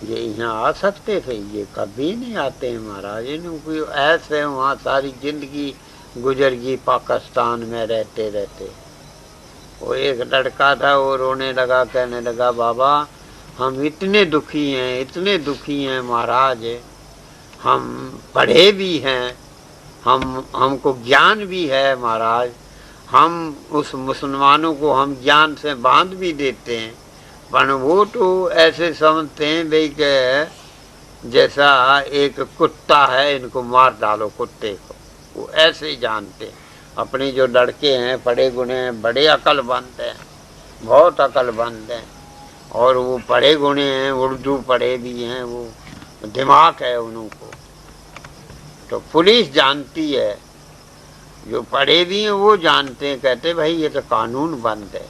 ये यहाँ आ सकते थे, ये कभी नहीं आते हैं महाराज। इनको ऐसे वहाँ सारी जिंदगी गुजर गई पाकिस्तान में रहते रहते। वो एक लड़का था, वो रोने लगा, कहने लगा बाबा हम इतने दुखी हैं, इतने दुखी हैं महाराज, हम पढ़े भी हैं, हमको ज्ञान भी है महाराज, हम उस मुसलमानों को हम ज्ञान से बांध भी देते हैं, पर वो तो ऐसे समझते हैं भाई कि जैसा एक कुत्ता है, इनको मार डालो कुत्ते को, वो ऐसे ही जानते हैं। अपने जो लड़के हैं पढ़े गुणे हैं, बड़े अक्लमंद हैं, बहुत अक्लमंद हैं, और वो पढ़े गुणे हैं, उर्दू पढ़े भी हैं, वो दिमाग है उनको। तो पुलिस जानती है, जो पढ़े भी हैं वो जानते हैं, कहते भाई ये तो कानून बंद है।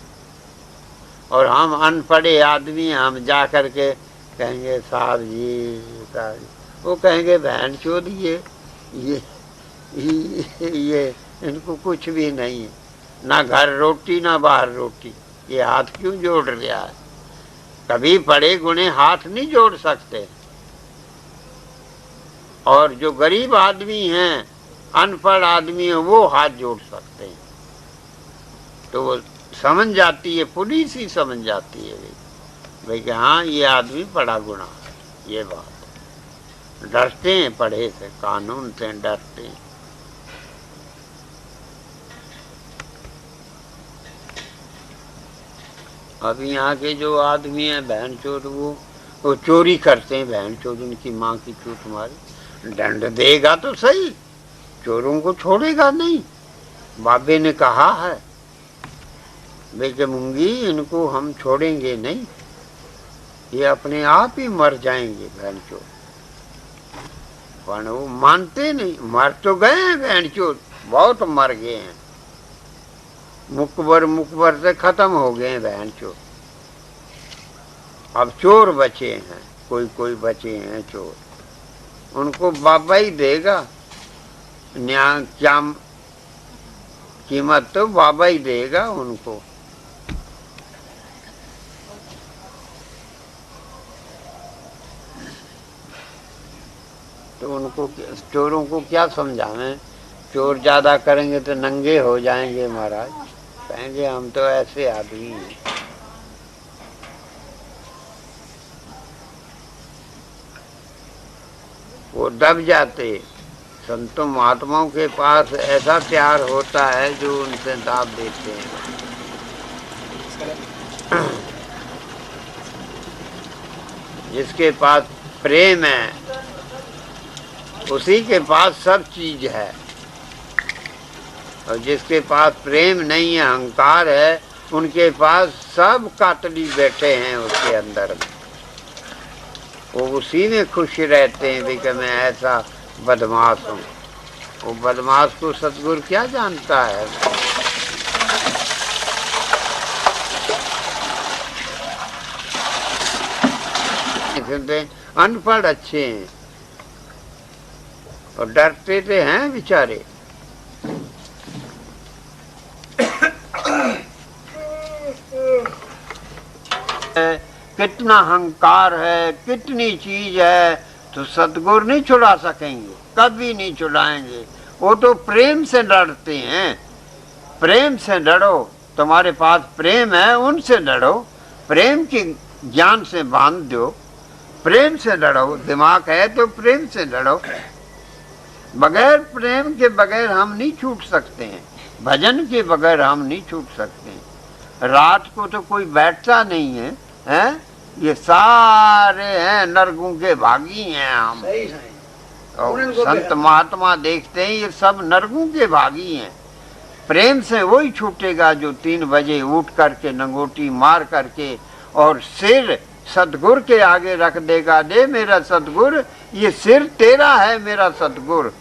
और हम अनपढ़े आदमी हम जा कर के कहेंगे साहब जी, वो कहेंगे बहन चोद ये इनको कुछ भी नहीं है, ना घर रोटी ना बाहर रोटी, ये हाथ क्यों जोड़ रहा है। कभी पढ़े गुणे हाथ नहीं जोड़ सकते, और जो गरीब आदमी हैं, अनपढ़ आदमी है, वो हाथ जोड़ सकते हैं। तो वो समझ जाती है, पुलिस ही समझ जाती है भाई कि हाँ ये आदमी पढ़ा गुणा है, ये बात। डरते हैं पढ़े से, कानून से डरते हैं। अब यहाँ के जो आदमी हैं बहन चोर, वो चोरी करते हैं, बहन चोर उनकी माँ की चोट मारी, दंड देगा तो सही, चोरों को छोड़ेगा नहीं। बाबे ने कहा है बेटे मूंगी इनको हम छोड़ेंगे नहीं, ये अपने आप ही मर जाएंगे बहन चोर। पर वो मानते नहीं, मर तो गए हैं बहन चोर, बहुत मर गए हैं, मुकबर से खत्म हो गए हैं बहन चोर। अब चोर बचे हैं, कोई बचे हैं चोर, उनको बाबा ही देगा न्याय, क्या कीमत तो बाबा ही देगा उनको। तो उनको चोरों को क्या समझावें, चोर ज्यादा करेंगे तो नंगे हो जाएंगे महाराज, कहेंगे हम तो ऐसे आदमी हैं। वो दब जाते। संतों महात्माओं के पास ऐसा प्यार होता है जो उनसे दाब देते हैं। जिसके पास प्रेम है, उसी के पास सब चीज है। और जिसके पास प्रेम नहीं है, अहंकार है, उनके पास सब कातली बैठे हैं उसके अंदर में। वो उसी में खुश रहते हैं कि मैं ऐसा बदमाश हूँ। वो बदमाश को सतगुरु क्या जानता है? अनपढ़ अच्छे हैं और डरते थे हैं बेचारे। कितना अहंकार है, कितनी चीज है, तो सतगुरु नहीं छुड़ा सकेंगे, कभी नहीं छुड़ाएंगे। वो तो प्रेम से लड़ते हैं। प्रेम से लड़ो, तुम्हारे पास प्रेम है उनसे लड़ो, प्रेम के ज्ञान से बांध दो, प्रेम से लड़ो। दिमाग है तो प्रेम से लड़ो। बगैर प्रेम के बगैर हम नहीं छूट सकते हैं, भजन के बगैर हम नहीं छूट सकते हैं। रात को तो कोई बैठता नहीं है, हैं? ये सारे हैं नरकों के भागी हैं हम। और संत महात्मा देखते हैं ये सब नरकों के भागी हैं। प्रेम से वही छूटेगा जो 3 बजे उठ करके नंगोटी मार करके और सिर सतगुर के आगे रख देगा। दे मेरा सतगुर, ये सिर तेरा है मेरा सतगुर,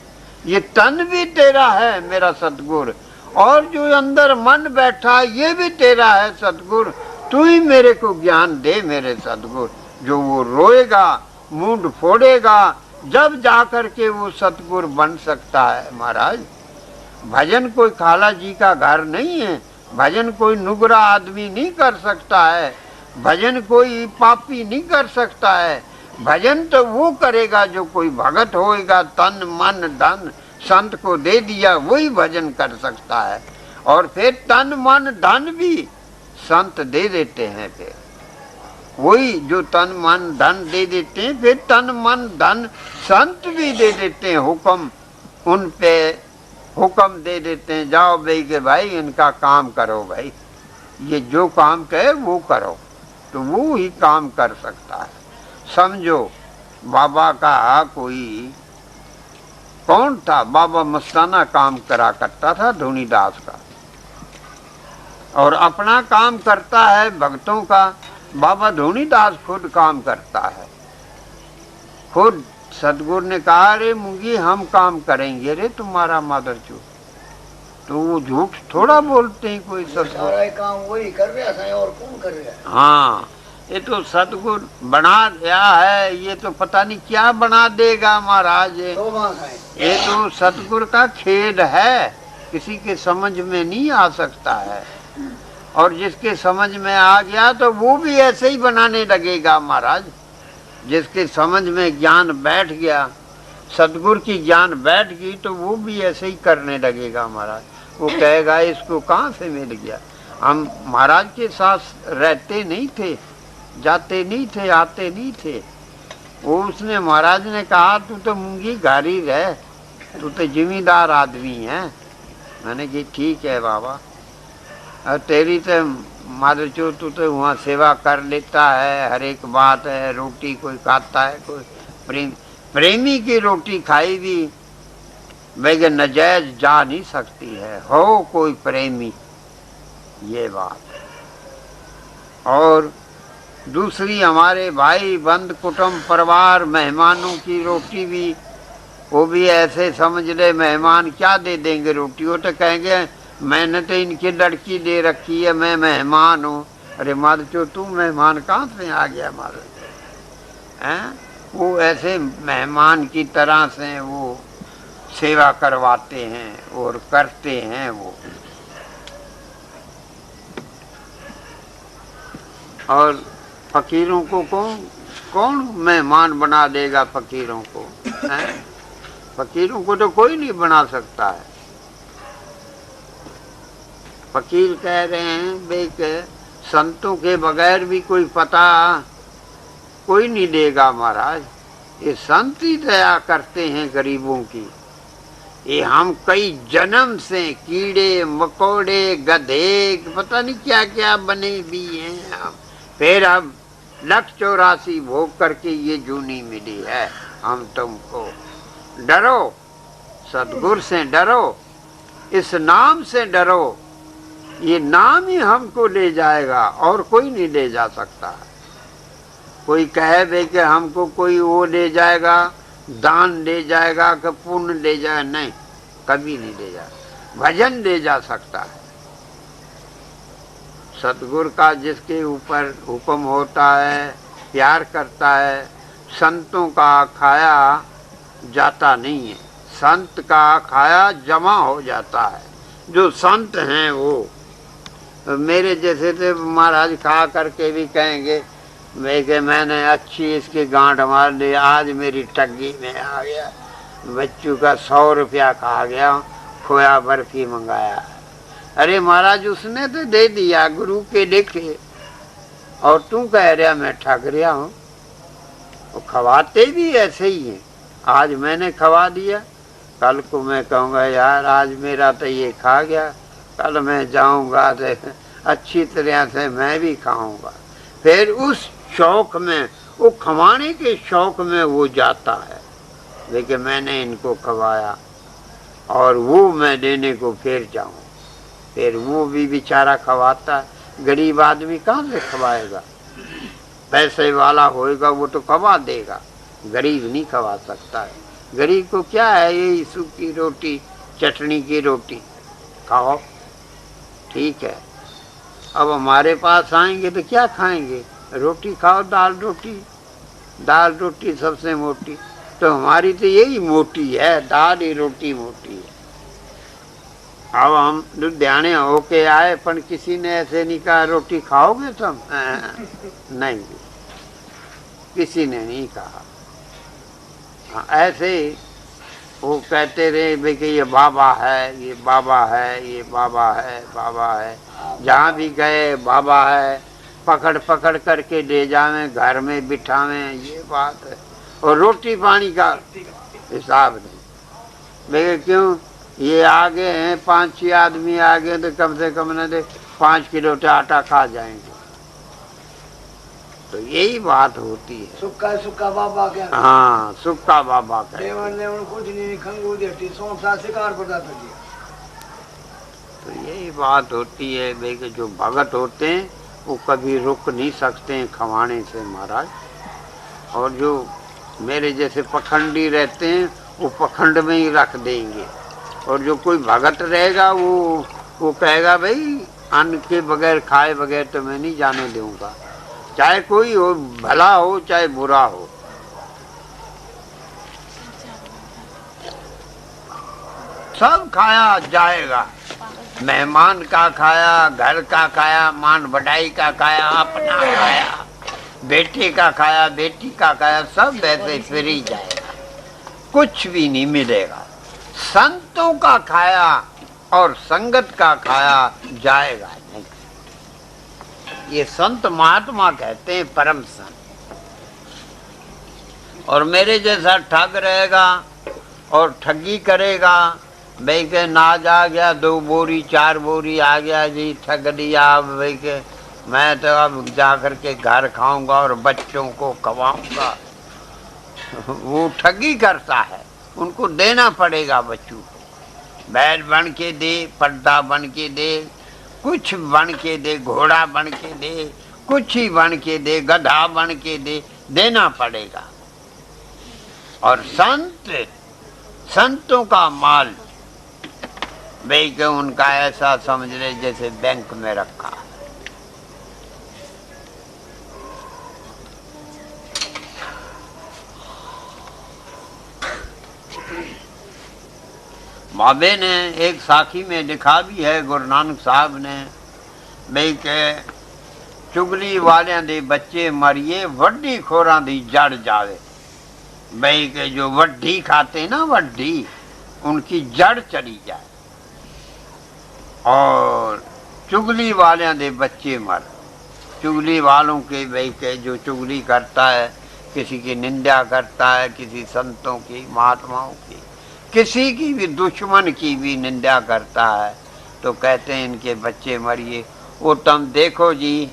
ये तन भी तेरा है मेरा सतगुर, और जो अंदर मन बैठा ये भी तेरा है सतगुर, तू ही मेरे को ज्ञान दे मेरे सतगुर। जो वो रोएगा, मुंड फोड़ेगा, जब जाकर के वो सतगुर बन सकता है। महाराज, भजन कोई खाला जी का घर नहीं है, भजन कोई नुगरा आदमी नहीं कर सकता है, भजन कोई पापी नहीं कर सकता है। भजन तो वो करेगा जो कोई भगत होएगा, तन मन धन संत को दे दिया, वही भजन कर सकता है। और फिर तन मन धन भी संत दे देते हैं। फिर वही जो तन मन धन दे देते हैं, फिर तन मन धन संत भी दे देते हैं। हुक्म उन पे हुक्म दे देते हैं, जाओ भाई के भाई इनका काम करो, भाई ये जो काम कहे वो करो, तो वो ही काम कर सकता है। समझो बाबा का कोई कौन था? बाबा मस्ताना काम करा करता था धोनीदास का, और अपना काम करता है भक्तों का बाबा धोनीदास खुद काम करता है। खुद सतगुरु ने कहा, अरे मुंगी हम काम करेंगे रे तुम्हारा मादर चो। तो वो झूठ थोड़ा बोलते हैं कोई सतगुरु, काम वही कर रहा है और कौन कर रहा है। हाँ, ये तो सतगुरु बना दिया है, ये तो पता नहीं क्या बना देगा महाराज। ये तो सतगुरु का खेल है, किसी के समझ में नहीं आ सकता है। और जिसके समझ में आ गया तो वो भी ऐसे ही बनाने लगेगा महाराज। जिसके समझ में ज्ञान बैठ गया, सतगुरु की ज्ञान बैठ गई, तो वो भी ऐसे ही करने लगेगा महाराज। वो कहेगा इसको कहाँ से मिल गया। हम महाराज के साथ रहते नहीं थे, जाते नहीं थे, आते नहीं थे। वो उसने महाराज ने कहा तू तो मूंगी घारी रह, तू तो जिम्मेदार आदमी है। मैंने कही ठीक है बाबा, और तेरी तो मादरचो तू तो वहाँ सेवा कर लेता है, हर एक बात है, रोटी कोई खाता है, कोई प्रेमी की रोटी खाई भी बगैर नजायज जा नहीं सकती है, हो कोई प्रेमी, ये बात। और दूसरी हमारे भाई बंद कुटुंब परिवार मेहमानों की रोटी भी, वो भी ऐसे समझ ले मेहमान क्या दे देंगे रोटी। वो तो कहेंगे मैंने तो इनकी लड़की दे रखी है, मैं मेहमान हूँ। अरे मादरचो तू मेहमान कहाँ से आ गया मादरचो, हैं? वो ऐसे मेहमान की तरह से वो सेवा करवाते हैं और करते हैं वो। और फकीरों को कौन मेहमान बना देगा? फकीरों को, हैं? फकीरों को तो कोई नहीं बना सकता है। फकीर कह रहे हैं भाई संतों के बगैर भी कोई पता कोई नहीं देगा महाराज। ये संत ही दया करते हैं गरीबों की। ये हम कई जन्म से कीड़े मकोड़े गधे पता नहीं क्या क्या बने भी हैं हम, फिर अब 184 भोग करके ये जूनी मिली है हम तुमको। डरो, सतगुरु से डरो, इस नाम से डरो, ये नाम ही हमको ले जाएगा और कोई नहीं ले जा सकता। कोई कहे बे कि हमको कोई वो ले जाएगा, दान ले जाएगा कि पुण्य ले जाएगा, नहीं, कभी नहीं ले जा। भजन ले जा सकता है। सतगुरु का जिसके ऊपर हुक्म होता है, प्यार करता है, संतों का खाया जाता नहीं है, संत का खाया जमा हो जाता है। जो संत हैं वो मेरे जैसे थे, महाराज खा करके भी कहेंगे मैं कि मैंने अच्छी इसकी गांठ मार ली, आज मेरी टग्गी में आ गया, बच्चों का 100 रुपया खा गया, खोया बर्फी मंगाया। अरे महाराज उसने तो दे दिया गुरु के लिखे, और तू कह रहा मैं ठग रहा हूँ। वो खवाते भी ऐसे ही हैं। आज मैंने खवा दिया, कल को मैं कहूँगा यार आज मेरा तो ये खा गया, कल मैं जाऊँगा तो अच्छी तरह से मैं भी खाऊँगा। फिर उस शौक में, वो खवाने के शौक में वो जाता है, लेकिन मैंने इनको खवाया और वो मैं देने को फिर जाऊँ, फिर वो भी बेचारा खवाता है। गरीब आदमी कहाँ से खवाएगा? पैसे वाला होएगा वो तो खवा देगा, गरीब नहीं खवा सकता है। गरीब को क्या है, यही सूखी रोटी, चटनी की रोटी खाओ, ठीक है। अब हमारे पास आएंगे तो क्या खाएंगे? रोटी खाओ, दाल रोटी, दाल रोटी सबसे मोटी। तो हमारी तो यही मोटी है, दाल ही रोटी मोटी है। अब हम लुधियाने होके आए, पर किसी ने ऐसे नहीं कहा रोटी खाओगे तुम? नहीं, किसी ने नहीं कहा। हाँ, ऐसे वो कहते रहे भाई कि ये बाबा है, ये बाबा है, ये बाबा है, बाबा है। जहाँ भी गए बाबा है, पकड़ पकड़ करके ले जावे, घर में बिठावें, ये बात है। और रोटी पानी का हिसाब नहीं। भाई क्यों? ये आगे हैं, 5-6 आदमी आगे तो कम से कम न दे 5 किलो आटा खा जाएंगे। तो यही बात होती है। सुक्का सुक्का बाबा क्या? हाँ, सुक्का बाबा का। कुछ नहीं, खंगू देती, सौंसा शिकार पड़ता था। तो यही बात होती है भाई कि जो भगत होते हैं वो कभी रुक नहीं सकते हैं खवाने से महाराज। और जो मेरे जैसे पखंडी रहते हैं वो पखंड में ही रख देंगे। और जो कोई भगत रहेगा वो कहेगा भाई अन्न के बगैर, खाए बगैर तो मैं नहीं जाने दूंगा, चाहे कोई हो, भला हो चाहे बुरा हो। सब खाया जाएगा, मेहमान का खाया, घर का खाया, मान बढ़ाई का खाया, अपना खाया, बेटे का खाया, बेटी का खाया, सब वैसे फिर ही जाएगा, कुछ भी नहीं मिलेगा। संतों का खाया और संगत का खाया जाएगा नहीं। ये संत महात्मा कहते हैं परम संत। और मेरे जैसा ठग रहेगा और ठगी करेगा, भाई के नाज आ गया, 2 बोरी 4 बोरी आ गया जी, ठग लिया, भाई के मैं तो अब जा कर के घर खाऊंगा और बच्चों को खवाऊंगा। वो ठगी करता है, उनको देना पड़ेगा बच्चों को। बैल बन के दे, पर्दा बन के दे, कुछ बन के दे, घोड़ा बन के दे, कुछ ही बन के दे, गधा बन के दे, देना पड़ेगा। और संतों का माल भाई के उनका ऐसा समझ ले जैसे बैंक में रखा। बाबे ने एक साखी में लिखा भी है, गुरु नानक साहब ने, भाई के चुगली वालियां दे बच्चे मरिए, वड्डी खोरां दी जड़ जावे। भाई के जो वड्डी खाते ना, वड्डी, उनकी जड़ चली जाए। और चुगली वालियां दे बच्चे मर, चुगली वालों के भाई के जो चुगली करता है, किसी की निंदा करता है, किसी संतों की, महात्माओं की, किसी की भी, दुश्मन की भी निंदा करता है, तो कहते हैं इनके बच्चे मरिए। वो तुम देखो जी,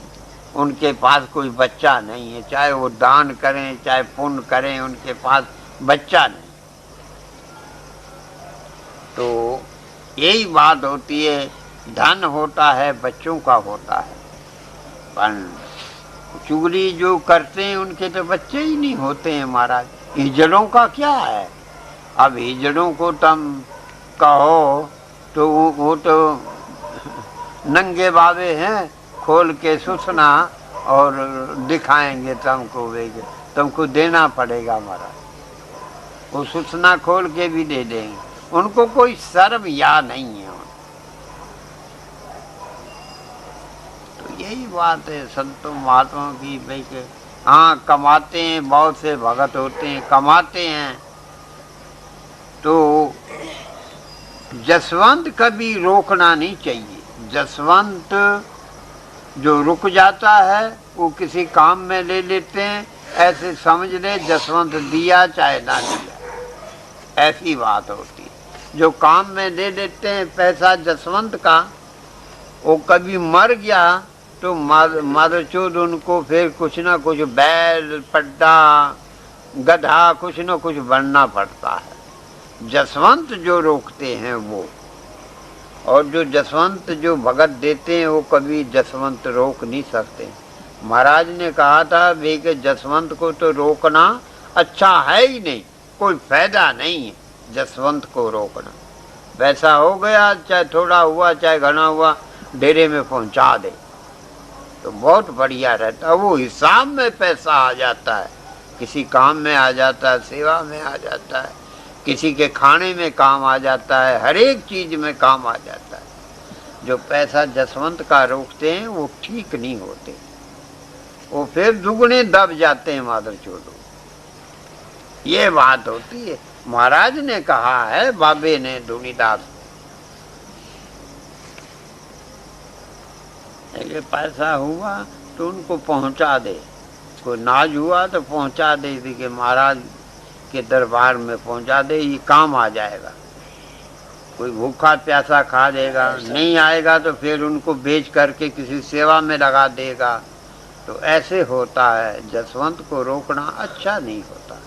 उनके पास कोई बच्चा नहीं है, चाहे वो दान करें चाहे पुण्य करें, उनके पास बच्चा नहीं। तो यही बात होती है, धन होता है बच्चों का होता है, पर चुगली जो करते हैं उनके तो बच्चे ही नहीं होते हैं महाराज। हिजड़ों का क्या है? अब हिजड़ों को तुम कहो तो वो तो नंगे बाबे हैं, खोल के सुसना और दिखाएंगे तुमको, तुमको देना पड़ेगा महाराज। वो सुसना खोल के भी दे देंगे, उनको कोई शर्म या नहीं है। तो यही बात है संतों महात्माओं की भाई के। हाँ, कमाते हैं, बहुत से भगत होते हैं कमाते हैं, तो जसवंत कभी रोकना नहीं चाहिए। जसवंत जो रुक जाता है वो किसी काम में ले लेते हैं, ऐसे समझ ले जसवंत दिया चाहे ना दिया, ऐसी बात होती है। जो काम में ले लेते हैं पैसा जसवंत का, वो कभी मर गया तो मादरचोद उनको फिर कुछ ना कुछ बैल पड्डा गधा कुछ ना कुछ बनना पड़ता है। जसवंत जो रोकते हैं वो, और जो जसवंत जो भगत देते हैं वो कभी जसवंत रोक नहीं सकते। महाराज ने कहा था वे कि जसवंत को तो रोकना अच्छा है ही नहीं, कोई फायदा नहीं है जसवंत को रोकना। वैसा हो गया, चाहे थोड़ा हुआ चाहे घना हुआ, डेरे में पहुंचा दे तो बहुत बढ़िया रहता। वो हिसाब में पैसा आ जाता है, किसी काम में आ जाता है, सेवा में आ जाता है, किसी के खाने में काम आ जाता है, हर एक चीज में काम आ जाता है। जो पैसा जसवंत का रोकते हैं वो ठीक नहीं होते, वो फिर दुगने दब जाते हैं मादरचोदो। ये बात होती है। महाराज ने कहा है, बाबे ने धुनीदास ये पैसा हुआ तो उनको पहुंचा दे, कोई नाज हुआ तो पहुंचा दे कि महाराज के दरबार में पहुंचा दे, ये काम आ जाएगा। कोई भूखा प्यासा खा देगा, नहीं आएगा तो फिर उनको बेच करके किसी सेवा में लगा देगा। तो ऐसे होता है, जसवंत को रोकना अच्छा नहीं होता।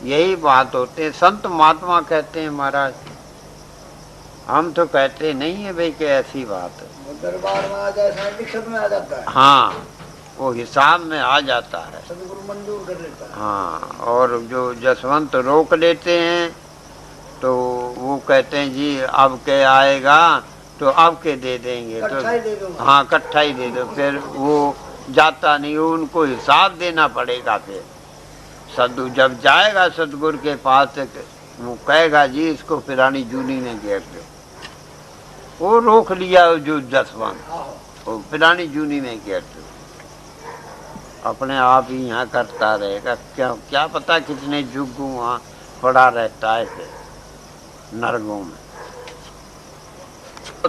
यही बात होते। संत महात्मा कहते हैं महाराज, हम तो कहते नहीं है भाई कि ऐसी बात है। दरबार में आ जाए, दीक्षित में आ जाता है। हाँ, वो हिसाब में आ जाता है, सदगुरु मंजूर कर लेता है। हाँ, और जो जसवंत रोक लेते हैं तो वो कहते हैं जी अब के आएगा तो अब के दे देंगे, तो हाँ इकट्ठा ही दे दो, फिर वो जाता नहीं, उनको हिसाब देना पड़ेगा। फिर सदगुरु जब जाएगा सदगुरु के पास, वो कहेगा जी इसको फिरानी जूनी में घेर दो। वो रोक लिया जो जसवंत, वो फिरानी जूनी में घेर दो, अपने आप ही यहाँ करता रहेगा। क्या पता कितने युग वहाँ पड़ा रहता है फिर नरकों में।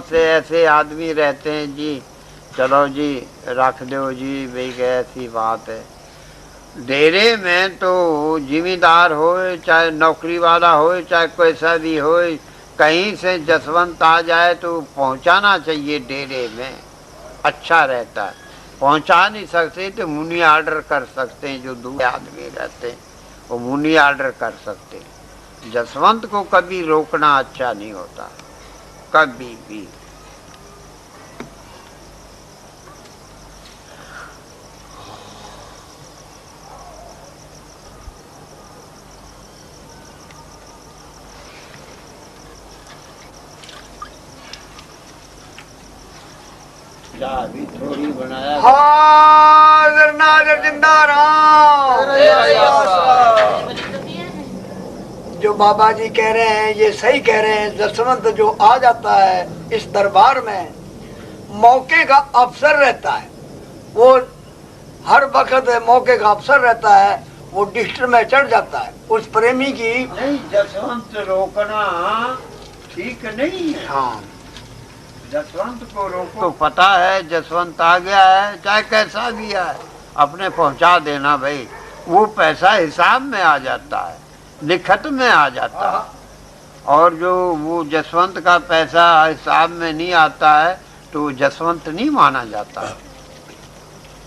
से ऐसे आदमी रहते हैं जी, चलो जी रख दो जी भाई, ऐसी बात है। डेरे में तो जिम्मेदार हो चाहे नौकरी वाला हो चाहे कैसा भी हो, कहीं से जसवंत आ जाए तो पहुंचाना चाहिए डेरे में, अच्छा रहता है। पहुंचा नहीं सकते तो मुनि ऑर्डर कर सकते हैं, जो दूर आदमी रहते हैं वो मुनि ऑर्डर कर सकते हैं। जसवंत को कभी रोकना अच्छा नहीं होता, कभी भी। अभी थोड़ी बनाया। हाज़िर नाज़िर जिंदा राम। जो बाबा जी कह रहे हैं ये सही कह रहे हैं। जसवंत जो आ जाता है इस दरबार में, मौके का अवसर रहता है, वो हर वक्त मौके का अवसर रहता है, वो डिस्टर में चढ़ जाता है। उस प्रेमी की नहीं, जसवंत रोकना ठीक नहीं है। हाँ, जसवंत को रोको तो पता है जसवंत आ गया है, चाहे कैसा भी है, अपने पहुंचा देना भाई। वो पैसा हिसाब में आ जाता है, लिखत में आ जाता है। और जो वो जसवंत का पैसा हिसाब में नहीं आता है तो जसवंत नहीं माना जाता है।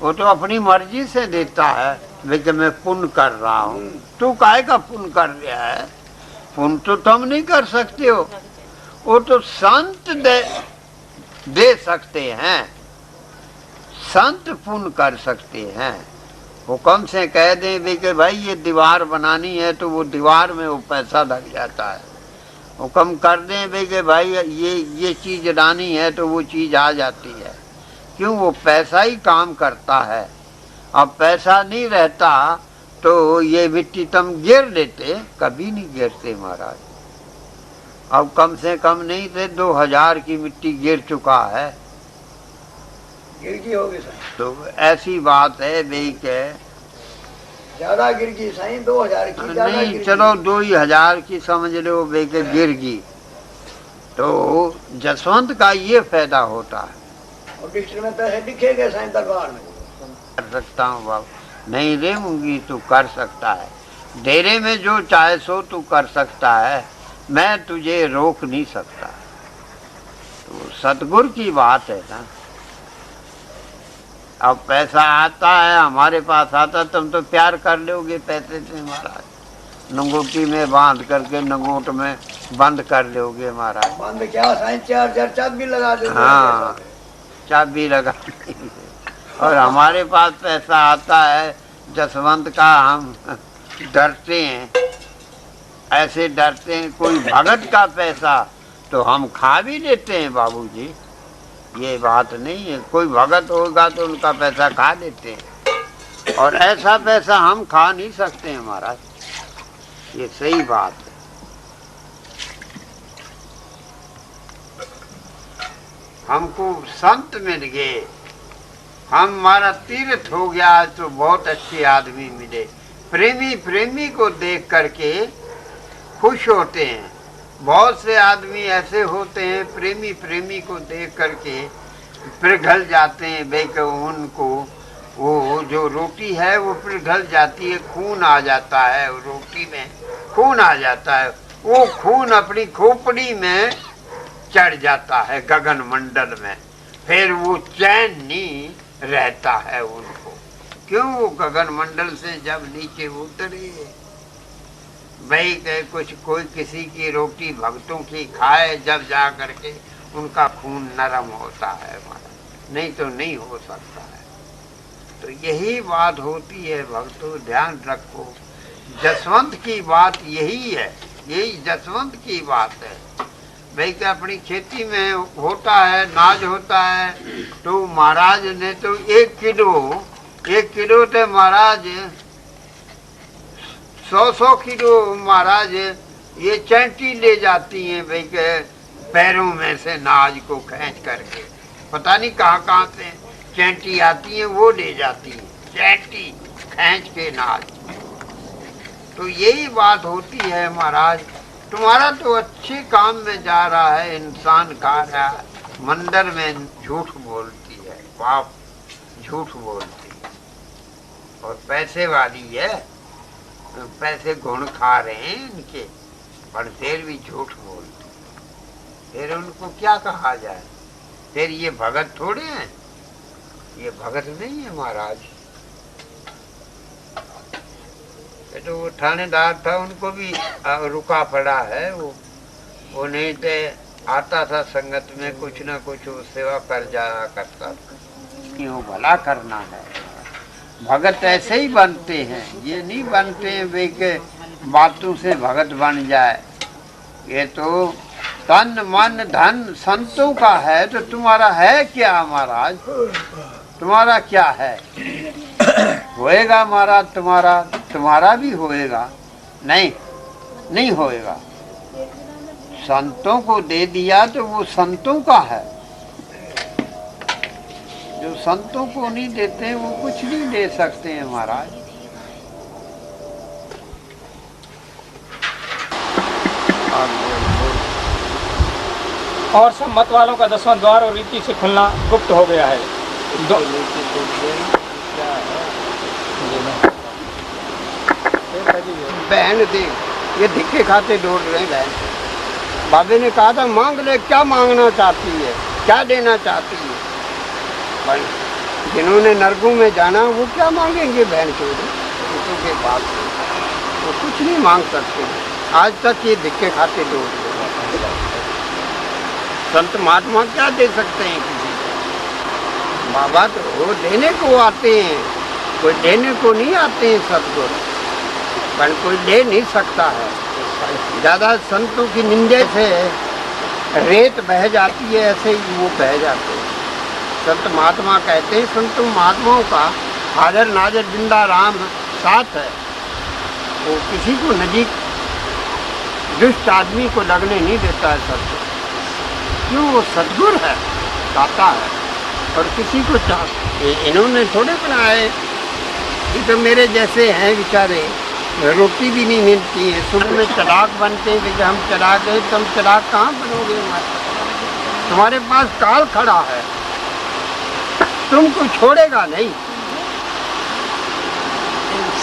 वो तो अपनी मर्जी से देता है, लेकिन मैं पुण्य कर रहा हूँ। तू काहे का पुण्य कर रहा है? पुण्य तो तुम नहीं कर सकते हो, वो तो संत दे सकते हैं। संत पुण्य कर सकते हैं। हुक्म से कह दें भी कि भाई ये दीवार बनानी है, तो वो दीवार में वो पैसा लग जाता है। हुक्म कर दें भी कि भाई ये चीज लानी है, तो वो चीज आ जाती है। क्यों? वो पैसा ही काम करता है। अब पैसा नहीं रहता तो ये मिट्टी तुम गिर लेते, कभी नहीं गिरते महाराज। अब कम से कम नहीं थे 2000 की मिट्टी गिर चुका है। गिर गई होगी साईं, तो ऐसी बात है भाई के ज्यादा गिर गई साईं, 2000 की ज्यादा नहीं, गिर चलो गई। 2000 की समझ लो भाई के गिर गई, तो जसवंत का ये फायदा होता है। और डिस्ट्रिक्ट में पैसे लिखे गए साईं दरबार में। कर सकता हूँ बाबू, नहीं रेमूंगी तू कर सकता है। डेरे में जो चाहे सो तू कर सकता है, मैं तुझे रोक नहीं सकता। तो सतगुरु की बात है ना। अब पैसा आता है, हमारे पास आता, तुम तो प्यार कर लोगे पैसे से महाराज। नंगोटी में बांध करके नंगोट में बंद कर लोगे महाराज। बंद क्या साईं, 4000 चाबी लगा दे। हाँ, चाबी लगा और हमारे पास पैसा आता है जसवंत का, हम डरते हैं, ऐसे डरते हैं। कोई भगत का पैसा तो हम खा भी लेते हैं बाबूजी, ये बात नहीं है। कोई भगत होगा तो उनका पैसा खा लेते हैं, और ऐसा पैसा हम खा नहीं सकते हैं महाराज, ये सही बात है। हमको संत मिल गए, हमारा तीर्थ हो गया, तो बहुत अच्छे आदमी मिले। प्रेमी प्रेमी को देख करके खुश होते हैं। बहुत से आदमी ऐसे होते हैं, प्रेमी प्रेमी को देख करके पिघल जाते हैं। बेक उनको वो जो रोटी है वो पिघल जाती है, खून आ जाता है, रोटी में खून आ जाता है। वो खून अपनी खोपड़ी में चढ़ जाता है गगन मंडल में, फिर वो चैन नहीं रहता है उनको। क्यों? वो गगन मंडल से जब नीचे उतरे, भाई कुछ कोई किसी की रोटी भक्तों की खाए, जब जा करके उनका खून नरम होता है, नहीं तो नहीं हो सकता है। तो यही बात होती है भक्तों, ध्यान रखो। जसवंत की बात यही है, यही जसवंत की बात है। भाई क्या अपनी खेती में होता है, नाज होता है, तो महाराज ने तो 1 किलो थे महाराज, 100 किलो महाराज ये चैंटी ले जाती हैं भाई के पैरों में से नाज को खींच करके। पता नहीं कहाँ से चैंटी आती है, वो ले जाती है चैंटी खींच के नाज। तो यही बात होती है महाराज। तुम्हारा तो अच्छे काम में जा रहा है, इंसान खा रहा है, मंदिर में झूठ बोलती है, बाप झूठ बोलती है, और पैसे वाली है, पैसे गुण खा रहे हैं इनके, पर फिर भी झूठ बोलती। फिर उनको क्या कहा जाए? फिर ये भगत थोड़े हैं, ये भगत नहीं है महाराज। तो वो थानेदार था, उनको भी रुका पड़ा है। वो नहीं तो आता था संगत में, कुछ ना कुछ वो सेवा कर जाया करता था। ये भला करना है, भगत ऐसे ही बनते हैं, ये नहीं बनते हैं वे के बातों से भगत बन जाए। ये तो तन मन धन संतों का है, तो तुम्हारा है क्या महाराज? तुम्हारा क्या है? होएगा महाराज तुम्हारा भी होएगा? नहीं होएगा। संतों को दे दिया तो वो संतों का है, जो संतों को नहीं देते वो कुछ नहीं दे सकते हैं महाराज। और सब मत वालों का 10वां द्वार और रीति से खुलना गुप्त हो गया है। बहन दे, ये धिक्के खाते दौड़ रहे हैं बहन। बाबे ने कहा था मांग ले, क्या मांगना चाहती है, क्या देना चाहती है? जिन्होंने नरकों में जाना वो क्या मांगेंगे बहन चोरी के पास, वो कुछ नहीं मांग सकते। आज तक ये धिक्के खाते लोग। संत महात्मा क्या दे सकते हैं किसी को? बाबा तो देने को आते हैं, कोई देने को नहीं आते हैं सतगुरु, पर कोई दे नहीं सकता है। ज़्यादा संतों की निंदे से रेत बह जाती है, ऐसे ही वो बह जाते हैं। संत महात्मा कहते हैं, संत महात्माओं का हाजिर नाजिर जिंदा राम साथ है, वो किसी को नजीक दुष्ट आदमी को लगने नहीं देता है सत्य। क्यों? वो सद्गुरु है, दाता है, और किसी को इन्होंने थोड़े बनाए। ये तो मेरे जैसे हैं बेचारे, रोटी भी नहीं मिलती है, सुबह में चराग बनते हैं कि हम चराग हैं, तुम चराग कहाँ बनोगे? तुम्हारे पास काल खड़ा है, तुमको छोड़ेगा नहीं।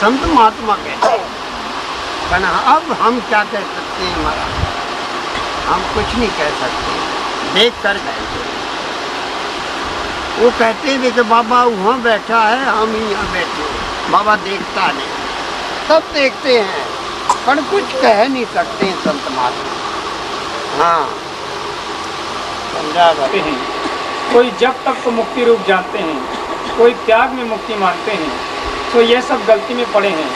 संत महात्मा कहते हैं, पर अब हम क्या कह सकते हैं? हमारा हम कुछ नहीं कह सकते, देख कर बैठे। वो कहते हैं कि बाबा वहाँ बैठा है, हम ही यहाँ बैठे हैं। बाबा देखता नहीं, सब देखते हैं पर कुछ कह नहीं सकते हैं संत महात्मा। हाँ, समझा भाई। कोई जब तक तो मुक्ति रूप जानते हैं, कोई त्याग में मुक्ति मानते हैं, तो ये सब गलती में पड़े हैं।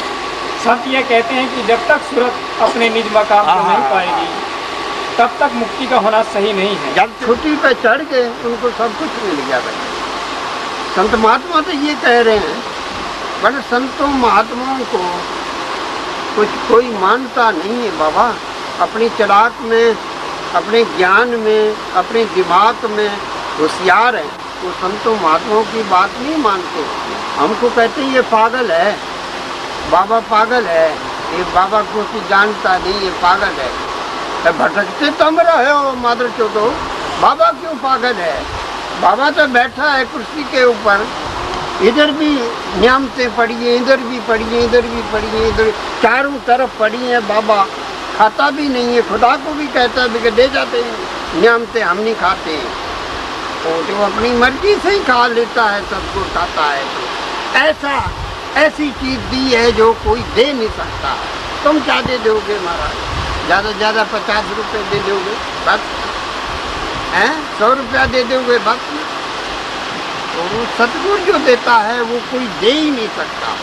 संत ये कहते हैं कि जब तक सूरत अपने निज मकाम को नहीं पाएगी, तब तक मुक्ति का होना सही नहीं है। जब छुट्टी पे चढ़ गए उनको सब कुछ मिल गया भाई। संत महात्मा तो ये कह रहे हैं, पर संतों महात्माओं को कुछ कोई मानता नहीं है बाबा। अपनी चलाक में, अपने ज्ञान में, अपने दिमाग में होशियार है, वो संतों महात्माओं की बात नहीं मानते। हमको कहते हैं ये पागल है, बाबा पागल है, ये बाबा को जानता नहीं, ये पागल है। तो भटकते तुम रहे हो मादर चोदो, बाबा क्यों पागल है? बाबा तो बैठा है कुर्सी के ऊपर, इधर भी नियामतें पड़ी हैं, इधर भी पड़ी हैं, इधर भी पड़ी हैं, इधर चारों तरफ पड़ी हैं। बाबा खाता भी नहीं है, खुदा को भी कहता है कि दे जाते हैं नियामतें, हम नहीं खाते हैं। तो अपनी मर्जी से ही खा लेता है, सबको खाता है। तो ऐसी चीज़ दी है जो कोई दे नहीं सकता। तुम क्या दे दोगे महाराज? ज़्यादा से ज़्यादा 50 रुपये दे दोगे बस, हैं 100 रुपया दे दोगे बस। तो वो सतगुरु जो देता है वो कोई दे ही नहीं सकता।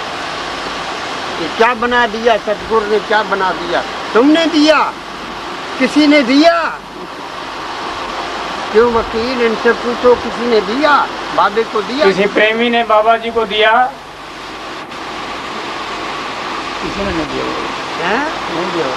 ये क्या बना दिया सतगुरु ने? क्या बना दिया? तुमने दिया? किसी ने दिया? क्यों वकील, इनसे पूछो, किसी ने दिया? बाबे को दिया? किसी प्रेमी ने बाबा जी को दिया? किसी ने नहीं दिया। हैं? नहीं दिया।